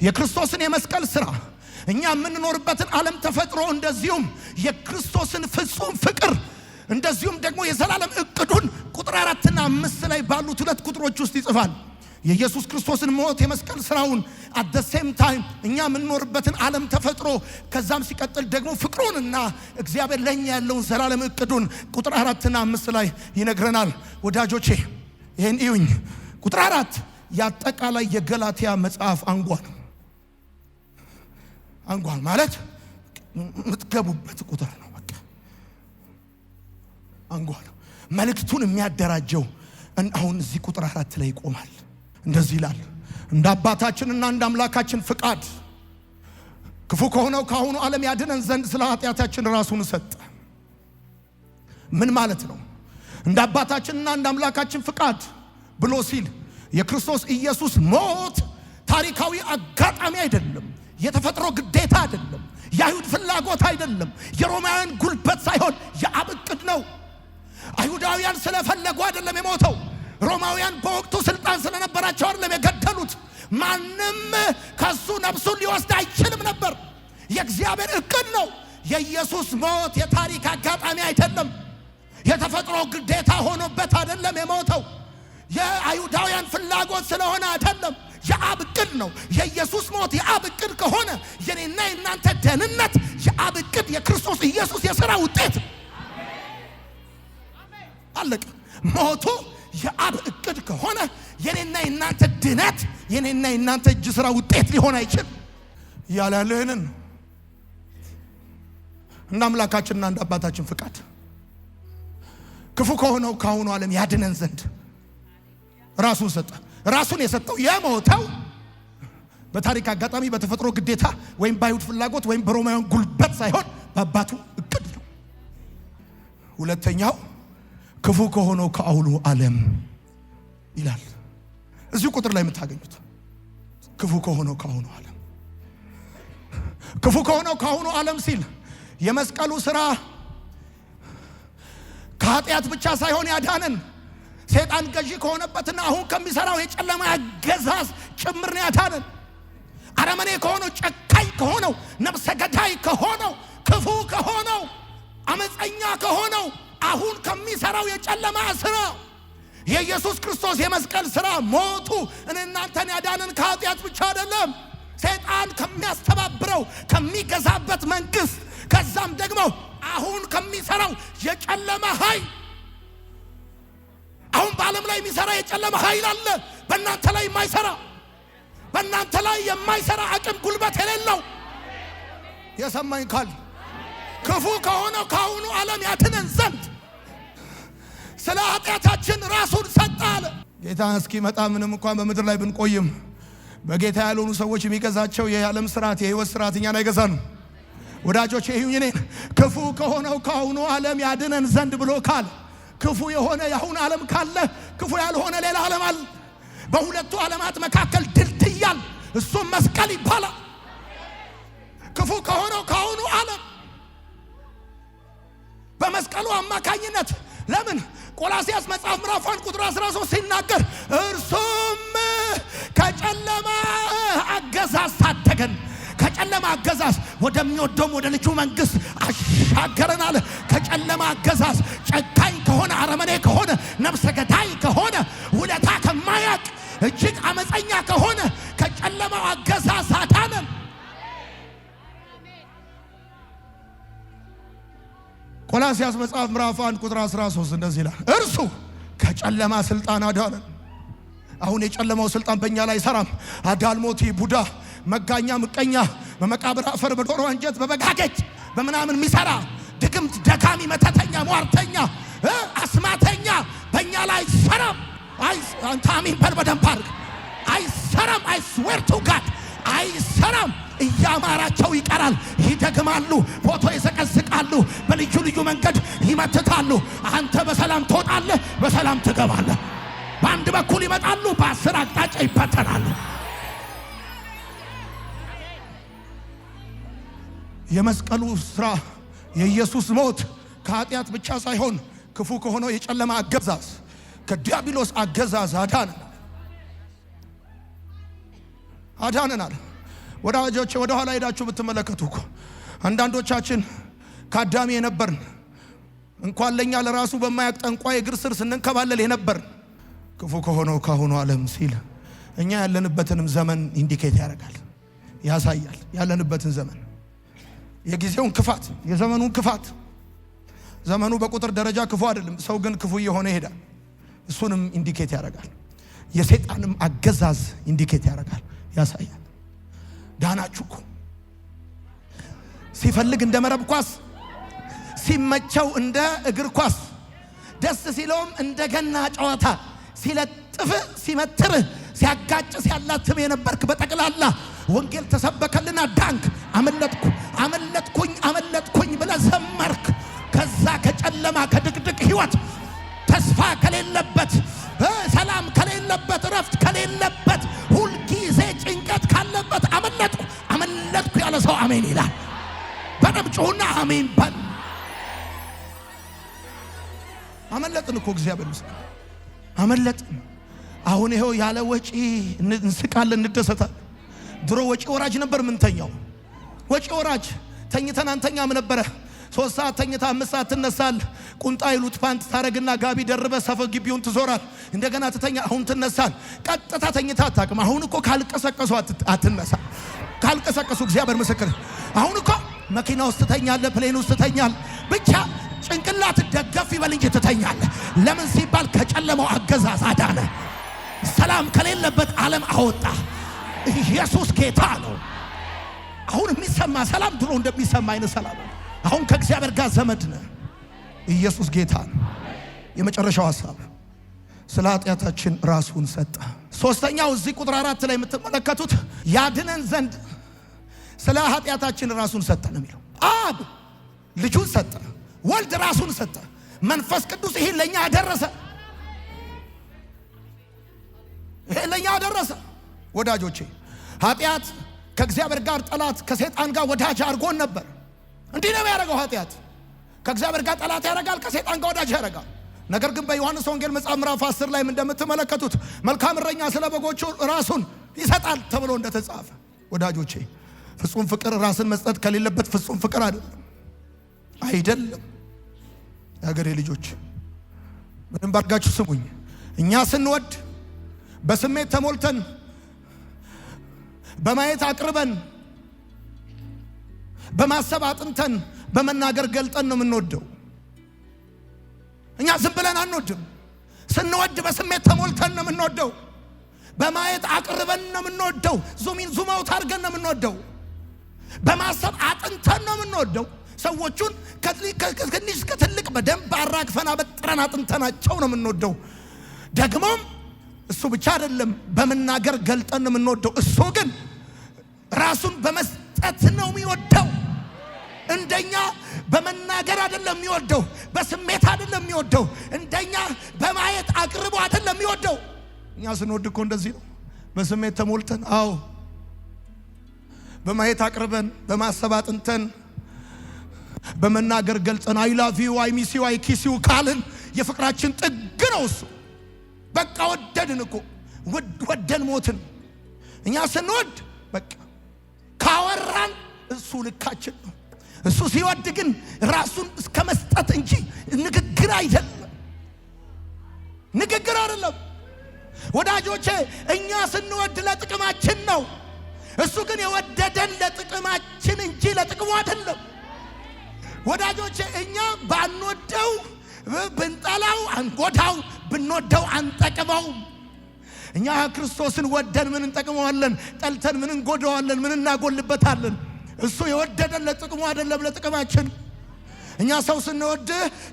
የክርስቶስን የመስቀል ሥራ እኛ የምንኖርበትን ዓለም ተፈጥሮ እንደዚሁም የክርስቶስን ፍጹም ፍቅር እንደዚሁም ደግሞ የዘላለም እቅዱን ቁጥር 4 እና 5 ላይ ባሉት 2 ቁጥሮች ውስጥ ይጽፋል። የኢየሱስ ክርስቶስን ሞት የመስቀል ሥራውን at the same time እኛ የምንኖርበትን ዓለም ተፈጥሮ ከዛም ሲቀጥል ደግሞ ፍቅሩንና እግዚአብሔር ለኛ ያለውን ዘላለም እቅዱን ቁጥር 4 እና 5 ላይ ይነግረናል። ወዳጆቼ ይሄን እዩኝ። ቁጥር 4 ያጠቃላይ የገላትያ መጽሐፍ አንጓል ማለት የምትገቡበት ቁጥር ነው። በቃ አንጓል መልእክቱን የሚያደራጀው አሁን እዚህ ቁጥር 4 ላይ ይቆማል። እንደዚህ ይላል፣ እንደ አባታችንና እንደ አምላካችን ፍቃድ ክፉ ከሆነው ከአሁኑ ዓለም ያድነን ዘንድ ስለ ኃጢአታችን ራሱን ሰጠ። ምን ማለት ነው? እንደ አባታችንና እንደ አምላካችን ፍቃድ ብሎ ሲል የክርስቶስ ኢየሱስ ሞት ታሪካዊ አጋጣሚ አይደለም፣ የተፈጥሮ ግዴታ አይደለም፣ የአይሁድ ፍላጎት አይደለም፣ የሮማውያን ጉልበት ሳይሆን የአብ እቅድ ነው። አይሁዳውያን ስለፈለጉ አይደለም የሞተው። ሮማውያን በወቅቱ ስልጣን ስለነበራቸው አይደለም የገደሉት። ማንም ከሱ ነፍሱን ሊወስድ አይችልም ነበር። የእግዚአብሔር እቅድ ነው። የኢየሱስ ሞት የታሪክ አጋጣሚ አይደለም፣ የተፈጥሮ ግዴታ ሆኖበት አይደለም የሞተው። የአይሁዳውያን ፍላጎት ስለሆነ አይደለም፣ የአብ እቅድ ነው። የኢየሱስ ሞት የአብ እቅድ ከሆነ የኔና የናንተ ደህንነት የአብ እቅድ የክርስቶስ ኢየሱስ የሥራ ውጤት አለቀ። ሞቱ የአብ እቅድ ከሆነ የኔና የናንተ ድነት የኔና የናንተ እጅ ሥራ ውጤት ሊሆን አይችልም። ያላለንን እንደ አምላካችንና እንደ አባታችን ፍቃድ ክፉ ከሆነው ከአሁኑ ዓለም ያድነን ዘንድ ራሱን ሰጠ። ራሱን የሰጠው የሞተው በታሪክ አጋጣሚ በተፈጥሮ ግዴታ ወይም በአይሁድ ፍላጎት ወይም በሮማውያን ጉልበት ሳይሆን በአባቱ እቅድ ነው። ሁለተኛው ክፉ ከሆነው ከአሁኑ ዓለም ይላል። እዚሁ ቁጥር ላይ የምታገኙት ክፉ ከሆነው ከአሁኑ ዓለም ክፉ ከሆነው ካሁኑ ዓለም ሲል የመስቀሉ ሥራ ከኃጢአት ብቻ ሳይሆን ያዳነን ሰይጣን ገዢ ከሆነበትና አሁን ከሚሰራው የጨለማ አገዛዝ ጭምር ነው ያዳነን። አረመኔ ከሆነው፣ ጨካኝ ከሆነው፣ ነፍሰ ገዳይ ከሆነው፣ ክፉ ከሆነው፣ አመፀኛ ከሆነው አሁን ከሚሰራው የጨለማ ሥራ የኢየሱስ ክርስቶስ የመስቀል ሥራ ሞቱ እናንተን ያዳነን ከኃጢአት ብቻ አይደለም፣ ሰይጣን ከሚያስተባብረው ከሚገዛበት መንግስት፣ ከዛም ደግሞ አሁን ከሚሰራው የጨለማ ኃይል። አሁን በዓለም ላይ የሚሰራ የጨለማ ኃይል አለ፣ በእናንተ ላይ የማይሰራ፣ በእናንተ ላይ የማይሰራ አቅም ጉልበት የሌለው። የሰማኝ ካል ክፉ ከሆነው ከአሁኑ ዓለም ያድነን ዘንድ ስለ ኃጢአታችን ራሱን ሰጠ አለ። ጌታ እስኪመጣ ምንም እንኳን በምድር ላይ ብንቆይም በጌታ ያልሆኑ ሰዎች የሚገዛቸው የዓለም ስርዓት፣ የህይወት ስርዓት እኛን አይገዛንም። ወዳጆች ይሁን እኔን ክፉ ከሆነው ከአሁኑ ዓለም ያድነን ዘንድ ብሎ ካለ ክፉ የሆነ የአሁን ዓለም ካለ ክፉ ያልሆነ ሌላ ዓለም አለ። በሁለቱ ዓለማት መካከል ድልድያል፣ እሱም መስቀል ይባላል። ክፉ ከሆነው ከአሁኑ ዓለም በመስቀሉ አማካኝነት ለምን ቆላስይስ መጽሐፍ ምዕራፍ 1 ቁጥር 13 ሲናገር እርሱም ከጨለማ አገዛዝ ታደገን፣ ከጨለማ አገዛዝ ወደሚወደው ወደ ልጁ መንግስት አሻገረን አለ። ከጨለማ አገዛዝ ጨካኝ ከሆነ፣ አረመኔ ከሆነ፣ ነፍሰ ገዳይ ከሆነ፣ ውለታ ከማያቅ እጅግ አመፀኛ ከሆነ ከጨለማው አገዛዝ አዳነን። ቆላስይስ መጽሐፍ ምዕራፍ 1 ቁጥር 13 እንደዚህ ይላል፣ እርሱ ከጨለማ ስልጣን አዳነን። አሁን የጨለማው ስልጣን በእኛ ላይ አይሰራም። አዳልሞቲ፣ ቡዳ፣ መጋኛ፣ ምቀኛ፣ በመቃብር አፈር፣ በዶሮ አንጀት፣ በበጋጌጭ በምናምን የሚሰራ ድግምት፣ ደጋሚ፣ መተተኛ፣ ሟርተኛ፣ አስማተኛ በእኛ ላይ አይሰራም። አንተ አሜን በል በደንብ አድርግ። አይሰራም። አይ ስዌር ቱ ጋድ አይሰራም። እያማራቸው ይቀራል። ይደግማሉ፣ ፎቶ ይዘቀዝቃሉ፣ በልዩ ልዩ መንገድ ይመትታሉ። አንተ በሰላም ትወጣለህ፣ በሰላም ትገባለህ። በአንድ በኩል ይመጣሉ፣ በ10 አቅጣጫ ይበተናሉ። የመስቀሉ ስራ የኢየሱስ ሞት ከኃጢአት ብቻ ሳይሆን ክፉ ከሆነው የጨለማ አገዛዝ ከዲያብሎስ አገዛዝ አዳነናል። ወዳጆቼ ወደ ኋላ ሄዳችሁ ብትመለከቱ እኮ አንዳንዶቻችን ከአዳሚ የነበርን እንኳን ለኛ ለራሱ በማያውቅ ጠንቋይ እግር ስር ስንንከባለል የነበርን ክፉ ከሆነው ካሁኑ ዓለም ሲል እኛ ያለንበትንም ዘመን ኢንዲኬት ያደርጋል፣ ያሳያል። ያለንበትን ዘመን፣ የጊዜውን ክፋት፣ የዘመኑን ክፋት። ዘመኑ በቁጥር ደረጃ ክፉ አይደለም፣ ሰው ግን ክፉ እየሆነ ይሄዳል። እሱንም ኢንዲኬት ያደርጋል። የሰይጣንም አገዛዝ ኢንዲኬት ያደርጋል፣ ያሳያል። ዳናችሁ እኮ ሲፈልግ እንደ መረብ ኳስ፣ ሲመቸው እንደ እግር ኳስ፣ ደስ ሲለውም እንደ ገና ጨዋታ፣ ሲለጥፍ ሲመትር ሲያጋጭ ሲያላትም የነበርክ በጠቅላላ ወንጌል ተሰበከልና ዳንክ። አመለጥኩኝ ብለህ ዘመርክ። ከዛ ከጨለማ ከድቅድቅ ህይወት ተስፋ ከሌለበት፣ ሰላም ከሌለበት፣ ረፍት ከሌለበት፣ ሁልጊዜ ጭንቀት ካለበት አመለጥኩ ያለ ሰው አሜን ይላል። በደም ጩሁና አሜን በል። አመለጥን እኮ እግዚአብሔር ይመስገን፣ አመለጥን። አሁን ይሄው ያለ ወጪ እንስቃለን፣ እንደሰታለን። ድሮ ወጪ ወራጅ ነበር ምንተኛው። ወጪ ወራጅ ተኝተን አንተኛም ነበረ። 3 ሰዓት ተኝታ 5 ሰዓት ትነሳል። ቁንጣ ይሉት ፓንት ታረግና ጋቢ ደርበ ሰፈር ግቢውን ትዞራል። እንደገና ትተኛ። አሁን ትነሳል። ቀጥታ ተኝታ አታውቅም። አሁን እኮ ካልቀሰቀሱ አትነሳ። ካልቀሰቀሱ እግዚአብሔር ምስክር። አሁን እኮ መኪና ውስጥ ትተኛለህ፣ ፕሌን ውስጥ ትተኛለህ። ብቻ ጭንቅላት ደገፍ ይበል እንጂ ትተኛለህ። ለምን ሲባል ከጨለማው አገዛዝ አዳነ። ሰላም ከሌለበት ዓለም አወጣ። ኢየሱስ ጌታ ነው። አሁን የሚሰማ ሰላም ድሮ እንደሚሰማ አይነት ሰላም ነው። አሁን ከእግዚአብሔር ጋር ዘመድ ነህ። ኢየሱስ ጌታ ነው። የመጨረሻው ሐሳብ ስለ ኃጢአታችን ራሱን ሰጠ። ሶስተኛው እዚህ ቁጥር 4 ላይ የምትመለከቱት ያድነን ዘንድ ስለ ኃጢአታችን ራሱን ሰጠ ነው የሚለው። አብ ልጁን ሰጠ፣ ወልድ ራሱን ሰጠ፣ መንፈስ ቅዱስ ይሄን ለኛ ያደረሰ። ይሄን ለኛ ያደረሰ። ወዳጆቼ ኃጢአት ከእግዚአብሔር ጋር ጠላት ከሰይጣን ጋር ወዳጅ አድርጎን ነበር። እንዲህ ነው ያደረገው ኃጢአት። ከእግዚአብሔር ጋር ጠላት ያደርጋል፣ ከሰይጣን ጋር ወዳጅ ያደርጋል። ነገር ግን በዮሐንስ ወንጌል መጽሐፍ ምዕራፍ 10 ላይ እንደምትመለከቱት መልካም እረኛ ስለ በጎቹ ራሱን ይሰጣል ተብሎ እንደተጻፈ፣ ወዳጆቼ ፍጹም ፍቅር ራስን መስጠት ከሌለበት ፍጹም ፍቅር አይደለም። የሀገሬ ልጆች ምንም ባርጋችሁ ስሙኝ። እኛ ስንወድ በስሜት ተሞልተን በማየት አቅርበን በማሰብ አጥንተን በመናገር ገልጠን ነው የምንወደው። እኛ ዝም ብለን አንወድም። ስንወድ በስሜት ተሞልተን ነው የምንወደው። በማየት አቅርበን ነው የምንወደው። ዙም አውት አድርገን ነው የምንወደው። በማሰብ አጥንተን ነው የምንወደው። ሰዎቹን ከትንሽ እስከ ትልቅ በደንብ አራግፈን አበጥረን አጥንተናቸው ነው የምንወደው። ደግሞም እሱ ብቻ አይደለም፣ በመናገር ገልጠን ነው የምንወደው። እሱ ግን ራሱን በመስጠት ነው የሚወደው። እንደኛ በመናገር አይደለም የሚወደው፣ በስሜት አይደለም የሚወደው፣ እንደኛ በማየት አቅርቦ አይደለም የሚወደው። እኛ ስንወድ እኮ እንደዚህ ነው፣ በስሜት ተሞልተን፣ አዎ በማየት አቅርበን፣ በማሰብ አጥንተን፣ በመናገር ገልጸን አይ ላቭ ዩ አይ ሚስ ዩ አይ ኪስ ዩ ካልን የፍቅራችን ጥግ ነው እሱ። በቃ ወደድን እኮ ወደን ሞትን። እኛ ስንወድ በቃ ካወራን እሱ ልካችን ነው። እሱ ሲወድ ግን ራሱን እስከ መስጠት እንጂ ንግግር አይደለም፣ ንግግር አይደለም። ወዳጆቼ እኛ ስንወድ ለጥቅማችን ነው። እሱ ግን የወደደን ለጥቅማችን እንጂ ለጥቅሙ አይደለም። ወዳጆቼ እኛ ባንወደው ብንጠላው አንጎዳው፣ ብንወደው አንጠቅመው። እኛ ክርስቶስን ወደን ምን እንጠቅመዋለን? ጠልተን ምን እንጎዳዋለን? ምን እናጎልበታለን? እሱ የወደደን ለጥቅሙ አይደለም፣ ለጥቅማችን። እኛ ሰው ስንወድ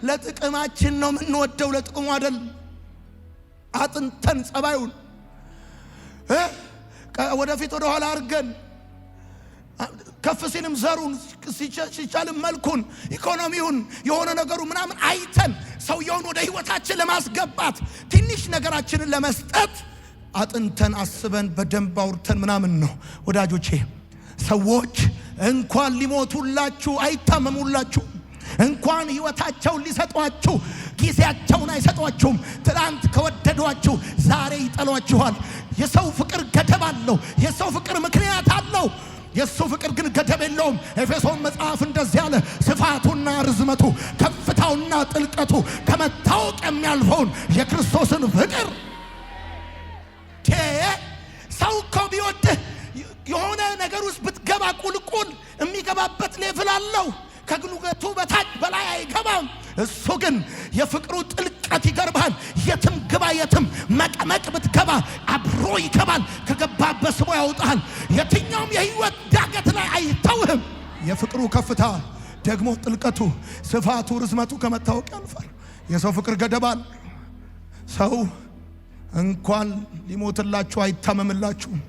ለጥቅማችን ነው የምንወደው፣ ለጥቅሙ አይደለም። አጥንተን ጸባዩን ወደፊት ወደ ኋላ አድርገን ከፍ ሲልም ዘሩን ሲቻልም መልኩን ኢኮኖሚውን የሆነ ነገሩ ምናምን አይተን ሰውየውን ወደ ህይወታችን ለማስገባት ትንሽ ነገራችንን ለመስጠት አጥንተን አስበን በደንብ አውርተን ምናምን ነው። ወዳጆቼ ሰዎች እንኳን ሊሞቱላችሁ አይታመሙላችሁ፣ እንኳን ህይወታቸውን ሊሰጧችሁ ጊዜያቸውን አይሰጧችሁም። ትናንት ከወደዷችሁ ዛሬ ይጠሏችኋል። የሰው ፍቅር ገደብ አለው። የሰው ፍቅር ምክንያት አለው። የሱ ፍቅር ግን ገደብ የለውም። ኤፌሶን መጽሐፍ እንደዚህ ያለ ስፋቱና ርዝመቱ ከፍታውና ጥልቀቱ ከመታወቅ የሚያልፈውን የክርስቶስን ፍቅር ሰው እኮ ቢወድህ የሆነ ነገር ውስጥ ብትገባ ቁልቁል የሚገባበት ሌቭል አለው። ከግሉገቱ በታች በላይ አይገባም። እሱ ግን የፍቅሩ ጥልቀት ይገርባል። የትም ግባ የትም መቀመቅ ብትገባ አብሮ ይገባል። ከገባበት ስቦ ያወጣል። የትኛውም የህይወት ዳገት ላይ አይተውህም። የፍቅሩ ከፍታ ደግሞ ጥልቀቱ፣ ስፋቱ፣ ርዝመቱ ከመታወቅ ያልፋል። የሰው ፍቅር ገደባል። ሰው እንኳን ሊሞትላችሁ አይታመምላችሁም።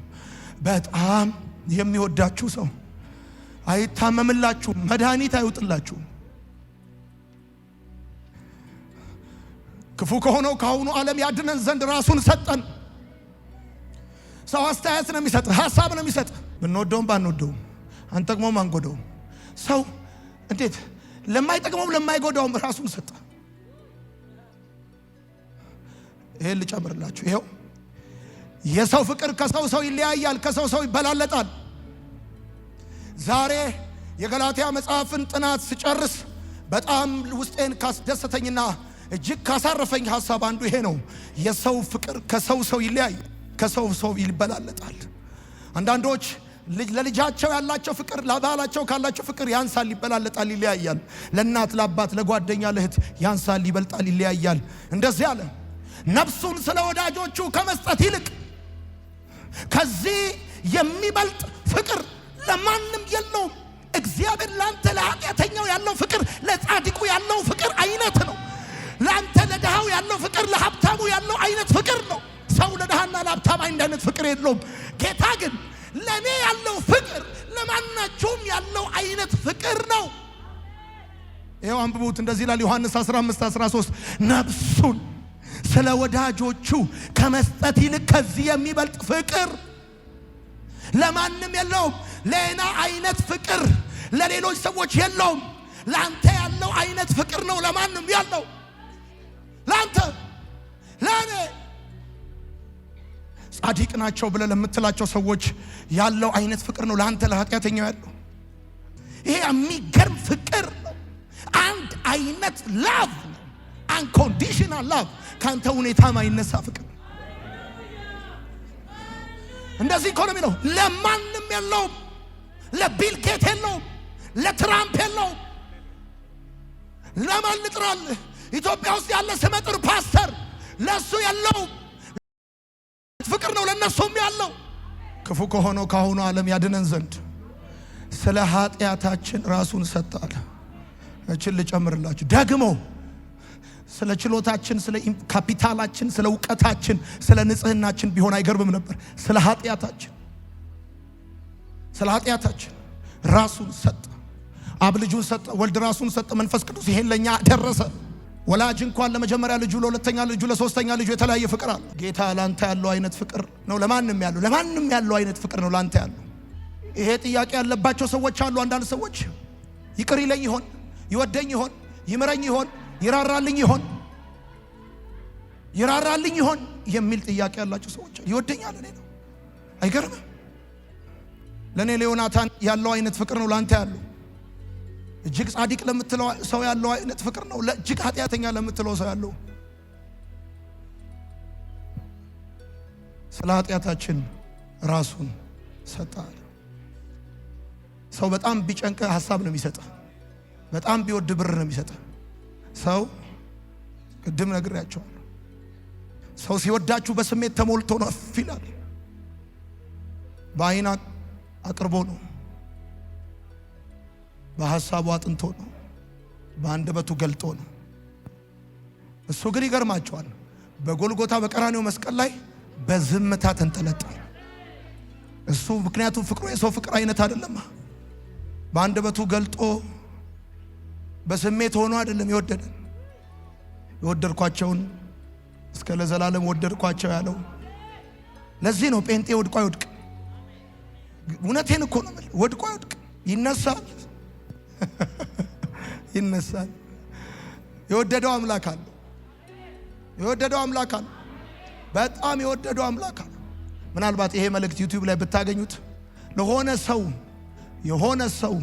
በጣም የሚወዳችሁ ሰው አይታመምላችሁም። መድኃኒት አይውጥላችሁም። ክፉ ከሆነው ከአሁኑ ዓለም ያድነን ዘንድ ራሱን ሰጠን። ሰው አስተያየት ነው የሚሰጥ፣ ሀሳብ ነው የሚሰጥ። ብንወደውም ባንወደውም፣ አንጠቅመውም አንጎደውም። ሰው እንዴት ለማይጠቅመውም ለማይጎዳውም ራሱን ሰጠ። ይሄን ልጨምርላችሁ። ይሄው የሰው ፍቅር ከሰው ሰው ይለያያል፣ ከሰው ሰው ይበላለጣል። ዛሬ የገላትያ መጽሐፍን ጥናት ስጨርስ በጣም ውስጤን ካስደሰተኝና እጅግ ካሳረፈኝ ሐሳብ አንዱ ይሄ ነው። የሰው ፍቅር ከሰው ሰው ይለያያል፣ ከሰው ሰው ይበላለጣል። አንዳንዶች ለልጃቸው ያላቸው ፍቅር ለባላቸው ካላቸው ፍቅር ያንሳል፣ ይበላለጣል፣ ይለያያል። ለእናት ለአባት፣ ለጓደኛ ለእህት ያንሳል፣ ይበልጣል፣ ይለያያል። እንደዚህ አለ፣ ነፍሱን ስለ ወዳጆቹ ከመስጠት ይልቅ ከዚህ የሚበልጥ ፍቅር ለማንም የለውም። እግዚአብሔር ላንተ ለኃጢአተኛው ያለው ፍቅር ለጻድቁ ያለው ፍቅር አይነት ነው። ላንተ ለድሃው ያለው ፍቅር ለሀብታሙ ያለው አይነት ፍቅር ነው። ሰው ለድሃና ለሀብታም አይነት ፍቅር የለውም። ጌታ ግን ለኔ ያለው ፍቅር ለማናቸውም ያለው አይነት ፍቅር ነው። ይሄው አንብቡት። እንደዚህ ይላል ዮሐንስ 15:13 ነፍሱን ስለ ወዳጆቹ ከመስጠት ይልቅ ከዚህ የሚበልጥ ፍቅር ለማንም የለውም። ሌላ አይነት ፍቅር ለሌሎች ሰዎች የለውም። ላንተ ያለው አይነት ፍቅር ነው ለማንም ያለው። ላንተ ለኔ ጻድቅ ናቸው ብለ ለምትላቸው ሰዎች ያለው አይነት ፍቅር ነው ላንተ ለኃጢአተኛው ያለው። ይሄ የሚገርም ፍቅር ነው። አንድ አይነት ላቭ ነው። አንኮንዲሽናል ላቭ፣ ካንተ ሁኔታ ማይነሳ ፍቅር። እንደዚህ ኢኮኖሚ ነው። ለማንም የለውም። ለቢል ጌት የለውም። ለትራምፕ የለውም። ለማን ልጥራልህ? ኢትዮጵያ ውስጥ ያለ ስመጥር ፓስተር ለሱ የለውም። ፍቅር ነው ለነሱም ያለው። ክፉ ከሆነው ካሁኑ ዓለም ያድነን ዘንድ ስለ ኃጢአታችን ራሱን ሰጣለ። እችን ልጨምርላችሁ ደግሞ ስለ ችሎታችን፣ ስለ ካፒታላችን፣ ስለ ዕውቀታችን፣ ስለ ንጽህናችን ቢሆን አይገርምም ነበር። ስለ ኃጢአታችን ራሱን ሰጠ። አብ ልጁን ሰጠ፣ ወልድ ራሱን ሰጠ፣ መንፈስ ቅዱስ ይሄን ለኛ ደረሰ። ወላጅ እንኳን ለመጀመሪያ ልጁ፣ ለሁለተኛ ልጁ፣ ለሶስተኛ ልጁ የተለያየ ፍቅር አለ። ጌታ ላንተ ያለው አይነት ፍቅር ነው ለማንም ያለው አይነት ፍቅር ነው ላንተ ያለው። ይሄ ጥያቄ ያለባቸው ሰዎች አሉ። አንዳንድ ሰዎች ይቅር ይለኝ ይሆን? ይወደኝ ይሆን? ይምረኝ ይሆን? ይራራልኝ ይሆን የሚል ጥያቄ ያላቸው ሰዎች ይወደኛል እኔ ነው። አይገርምም? ለኔ ለዮናታን ያለው አይነት ፍቅር ነው ላንተ ያለው። እጅግ ጻድቅ ለምትለው ሰው ያለው አይነት ፍቅር ነው እጅግ ኃጢአተኛ ለምትለው ሰው ያለው። ስለ ኃጢአታችን ራሱን ሰጠ። ሰው በጣም ቢጨንቀ ሐሳብ ነው የሚሰጥ። በጣም ቢወድ ብር ነው የሚሰጥ። ሰው ቅድም ነግሬያቸዋለሁ። ሰው ሲወዳችሁ በስሜት ተሞልቶ ነው ይላል። በአይን አቅርቦ ነው፣ በሐሳቡ አጥንቶ ነው፣ በአንደበቱ ገልጦ ነው። እሱ ግን ይገርማቸዋል። በጎልጎታ በቀራንዮ መስቀል ላይ በዝምታ ተንጠለጠለ። እሱ ምክንያቱም ፍቅሩ የሰው ፍቅር አይነት አይደለም። በአንደበቱ ገልጦ በስሜት ሆኖ አይደለም የወደደን። የወደድኳቸውን እስከ ለዘላለም ወደድኳቸው ያለው ለዚህ ነው። ጴንጤ ወድቆ አይወድቅ። እውነቴን እኮ ነው። ወድቆ አይወድቅ፣ ይነሳል። የወደደው አምላክ አለ። በጣም የወደደው አምላክ አለ። ምናልባት ይሄ መልእክት ዩቲዩብ ላይ ብታገኙት የሆነ ሰው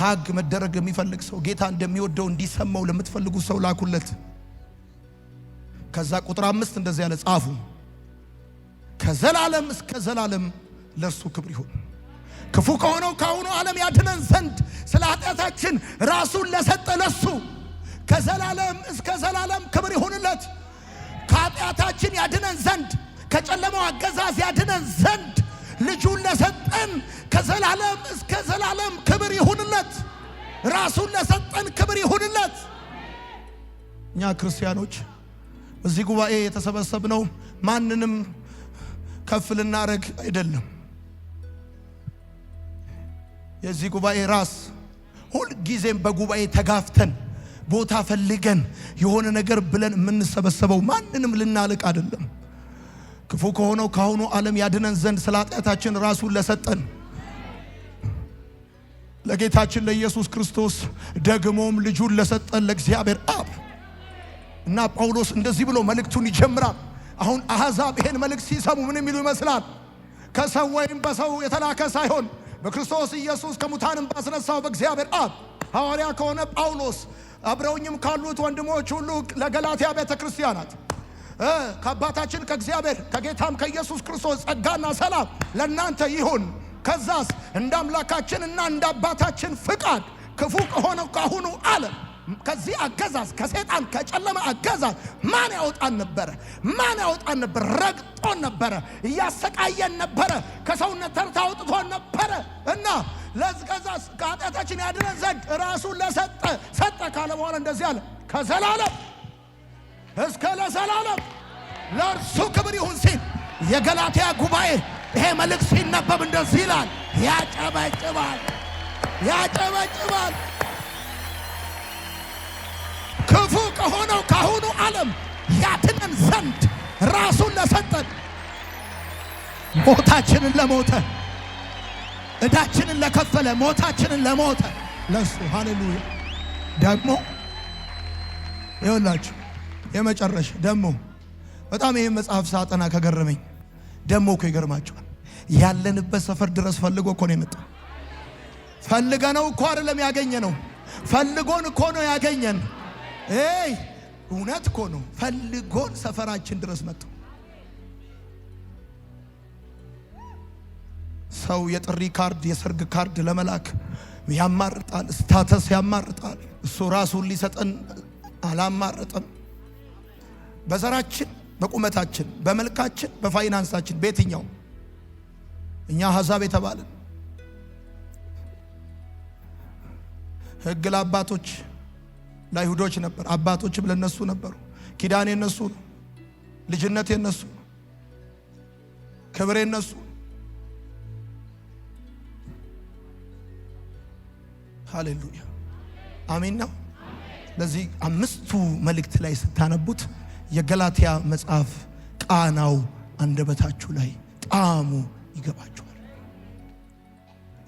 ሀግ መደረግ የሚፈልግ ሰው ጌታ እንደሚወደው እንዲሰማው ለምትፈልጉ ሰው ላኩለት። ከዛ ቁጥር 5 እንደዚህ ያለ ጻፉ። ከዘላለም እስከ ዘላለም ለእርሱ ክብር ይሁን። ክፉ ከሆነው ካሁኑ ዓለም ያድነን ዘንድ ስለ ኃጢአታችን ራሱን ለሰጠ ለሱ ከዘላለም እስከ ዘላለም ክብር ይሁንለት። ከኃጢአታችን ያድነን ዘንድ ከጨለማው አገዛዝ ያድነን ዘንድ ልጁን ለሰጠን ከዘላለም እስከ ዘላለም ክብር ይሁንለት። ራሱን ለሰጠን ክብር ይሁንለት። እኛ ክርስቲያኖች በዚህ ጉባኤ የተሰበሰብነው ማንንም ከፍ ልናረግ አይደለም። የዚህ ጉባኤ ራስ ሁል ጊዜም በጉባኤ ተጋፍተን ቦታ ፈልገን የሆነ ነገር ብለን የምንሰበሰበው ማንንም ልናልቅ አይደለም። ክፉ ከሆነው ካሁኑ ዓለም ያድነን ዘንድ ስለ ኃጢአታችን ራሱን ለሰጠን ለጌታችን ለኢየሱስ ክርስቶስ ደግሞም ልጁን ለሰጠን ለእግዚአብሔር አብ እና ጳውሎስ እንደዚህ ብሎ መልእክቱን ይጀምራል። አሁን አሕዛብ ይሄን መልእክት ሲሰሙ ምን የሚሉ ይመስላል? ከሰው ወይም በሰው የተላከ ሳይሆን በክርስቶስ ኢየሱስ ከሙታንም ባስነሳው በእግዚአብሔር አብ ሐዋርያ ከሆነ ጳውሎስ አብረውኝም ካሉት ወንድሞች ሁሉ ለገላትያ ቤተክርስቲያናት ከአባታችን ከእግዚአብሔር ከጌታም ከኢየሱስ ክርስቶስ ጸጋና ሰላም ለእናንተ ይሁን። ከዛስ እንደ አምላካችንና እንደ አባታችን ፍቃድ ክፉ ከሆነው ካሁኑ ዓለም ከዚህ አገዛዝ ከሰይጣን ከጨለማ አገዛዝ ማን ያወጣን ነበረ? ረግጦን ነበረ፣ እያሰቃየን ነበረ፣ ከሰውነት ተርታ አውጥቶን ነበረ እና ለዝቀዛስ ከኃጢአታችን ያድነን ዘንድ ራሱን ሰጠ ካለ በኋላ እንደዚህ አለ። ከዘላለም እስከ ለዘላለም ለእርሱ ክብር ይሁን ሲል የገላትያ ጉባኤ ይሄ መልእክት ሲነበብ እንደዚህ ይላል። ያጨበጭባል። ክፉ ከሆነው ካሁኑ ዓለም ያድነን ዘንድ ራሱን ለሰጠን ሞታችንን ለሞተ እዳችንን ለከፈለ ሞታችንን ለሞተ ለሱ ሃሌሉያ። ደግሞ ይኸውላችሁ የመጨረሻ ደግሞ በጣም ይሄን መጽሐፍ ሳጠና ከገረመኝ ደግሞ እኮ ይገርማችኋል። ያለንበት ሰፈር ድረስ ፈልጎ እኮ ነው የመጣው። ፈልገነው እኮ አይደለም ያገኘነው፣ ፈልጎን እኮ ነው ያገኘን። እውነት እኮ ነው። ፈልጎን ሰፈራችን ድረስ መጣ። ሰው የጥሪ ካርድ የሰርግ ካርድ ለመላክ ያማርጣል፣ ስታተስ ያማርጣል። እሱ ራሱን ሊሰጠን አላማረጠም። በዘራችን፣ በቁመታችን፣ በመልካችን፣ በፋይናንሳችን በየትኛው እኛ አሕዛብ የተባልን ሕግ ለአባቶች ለአይሁዶች ነበር፣ አባቶችም ለነሱ ነበሩ። ኪዳን የነሱ ነው፣ ልጅነት የነሱ ነው፣ ክብር የነሱ። ሃሌሉያ አሜን ነው። ለዚህ አምስቱ መልእክት ላይ ስታነቡት የገላትያ መጽሐፍ ቃናው አንደበታችሁ ላይ ጣዕሙ ይገባችኋል።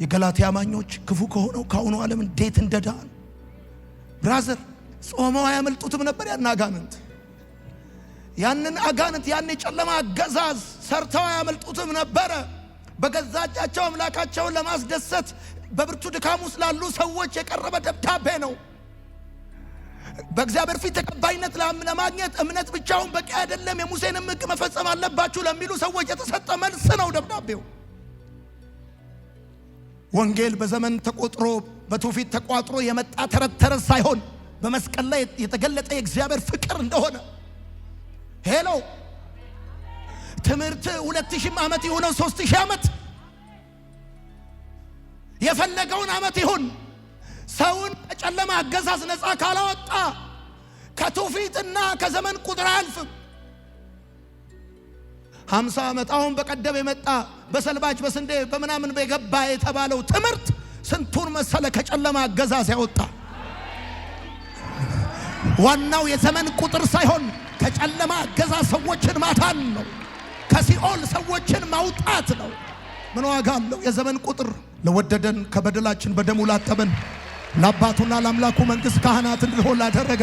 የገላትያ አማኞች ክፉ ከሆነው ካሁኑ ዓለም እንዴት እንደዳኑ ብራዘር ጾመው አያመልጡትም ነበር። ያንን አጋንንት ያን የጨለማ አገዛዝ ሰርተው አያመልጡትም ነበረ። በገዛ እጃቸው አምላካቸውን ለማስደሰት በብርቱ ድካም ውስጥ ላሉ ሰዎች የቀረበ ደብዳቤ ነው። በእግዚአብሔር ፊት ተቀባይነት ለማግኘት እምነት ብቻውን በቂ አይደለም፣ የሙሴንም ሕግ መፈጸም አለባችሁ ለሚሉ ሰዎች የተሰጠ መልስ ነው ደብዳቤው። ወንጌል በዘመን ተቆጥሮ በትውፊት ተቋጥሮ የመጣ ተረት ሳይሆን በመስቀል ላይ የተገለጠ የእግዚአብሔር ፍቅር እንደሆነ ሄሎ ትምህርት 2000 ዓመት ይሁነው 3000 ዓመት የፈለገውን ዓመት ይሁን ሰውን ከጨለማ አገዛዝ ነፃ ካላወጣ ከትውፊትና ከዘመን ቁጥር አልፍም። 50 ዓመት አሁን በቀደም የመጣ በሰልባጅ በስንዴ በምናምን በገባ የተባለው ትምህርት ስንቱን መሰለ ከጨለማ አገዛዝ ያወጣ። ዋናው የዘመን ቁጥር ሳይሆን ከጨለማ አገዛዝ ሰዎችን ማታን ነው፣ ከሲኦል ሰዎችን ማውጣት ነው። ምን ዋጋ አለው? የዘመን ቁጥር ለወደደን ከበደላችን በደሙ ላጠበን ለአባቱና ለአምላኩ መንግሥት ካህናት እንድንሆን ላደረገ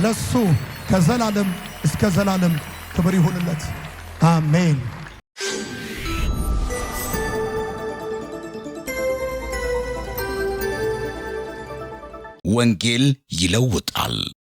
ለሱ ከዘላለም እስከ ዘላለም ክብር ይሁንለት። አሜን። ወንጌል ይለውጣል።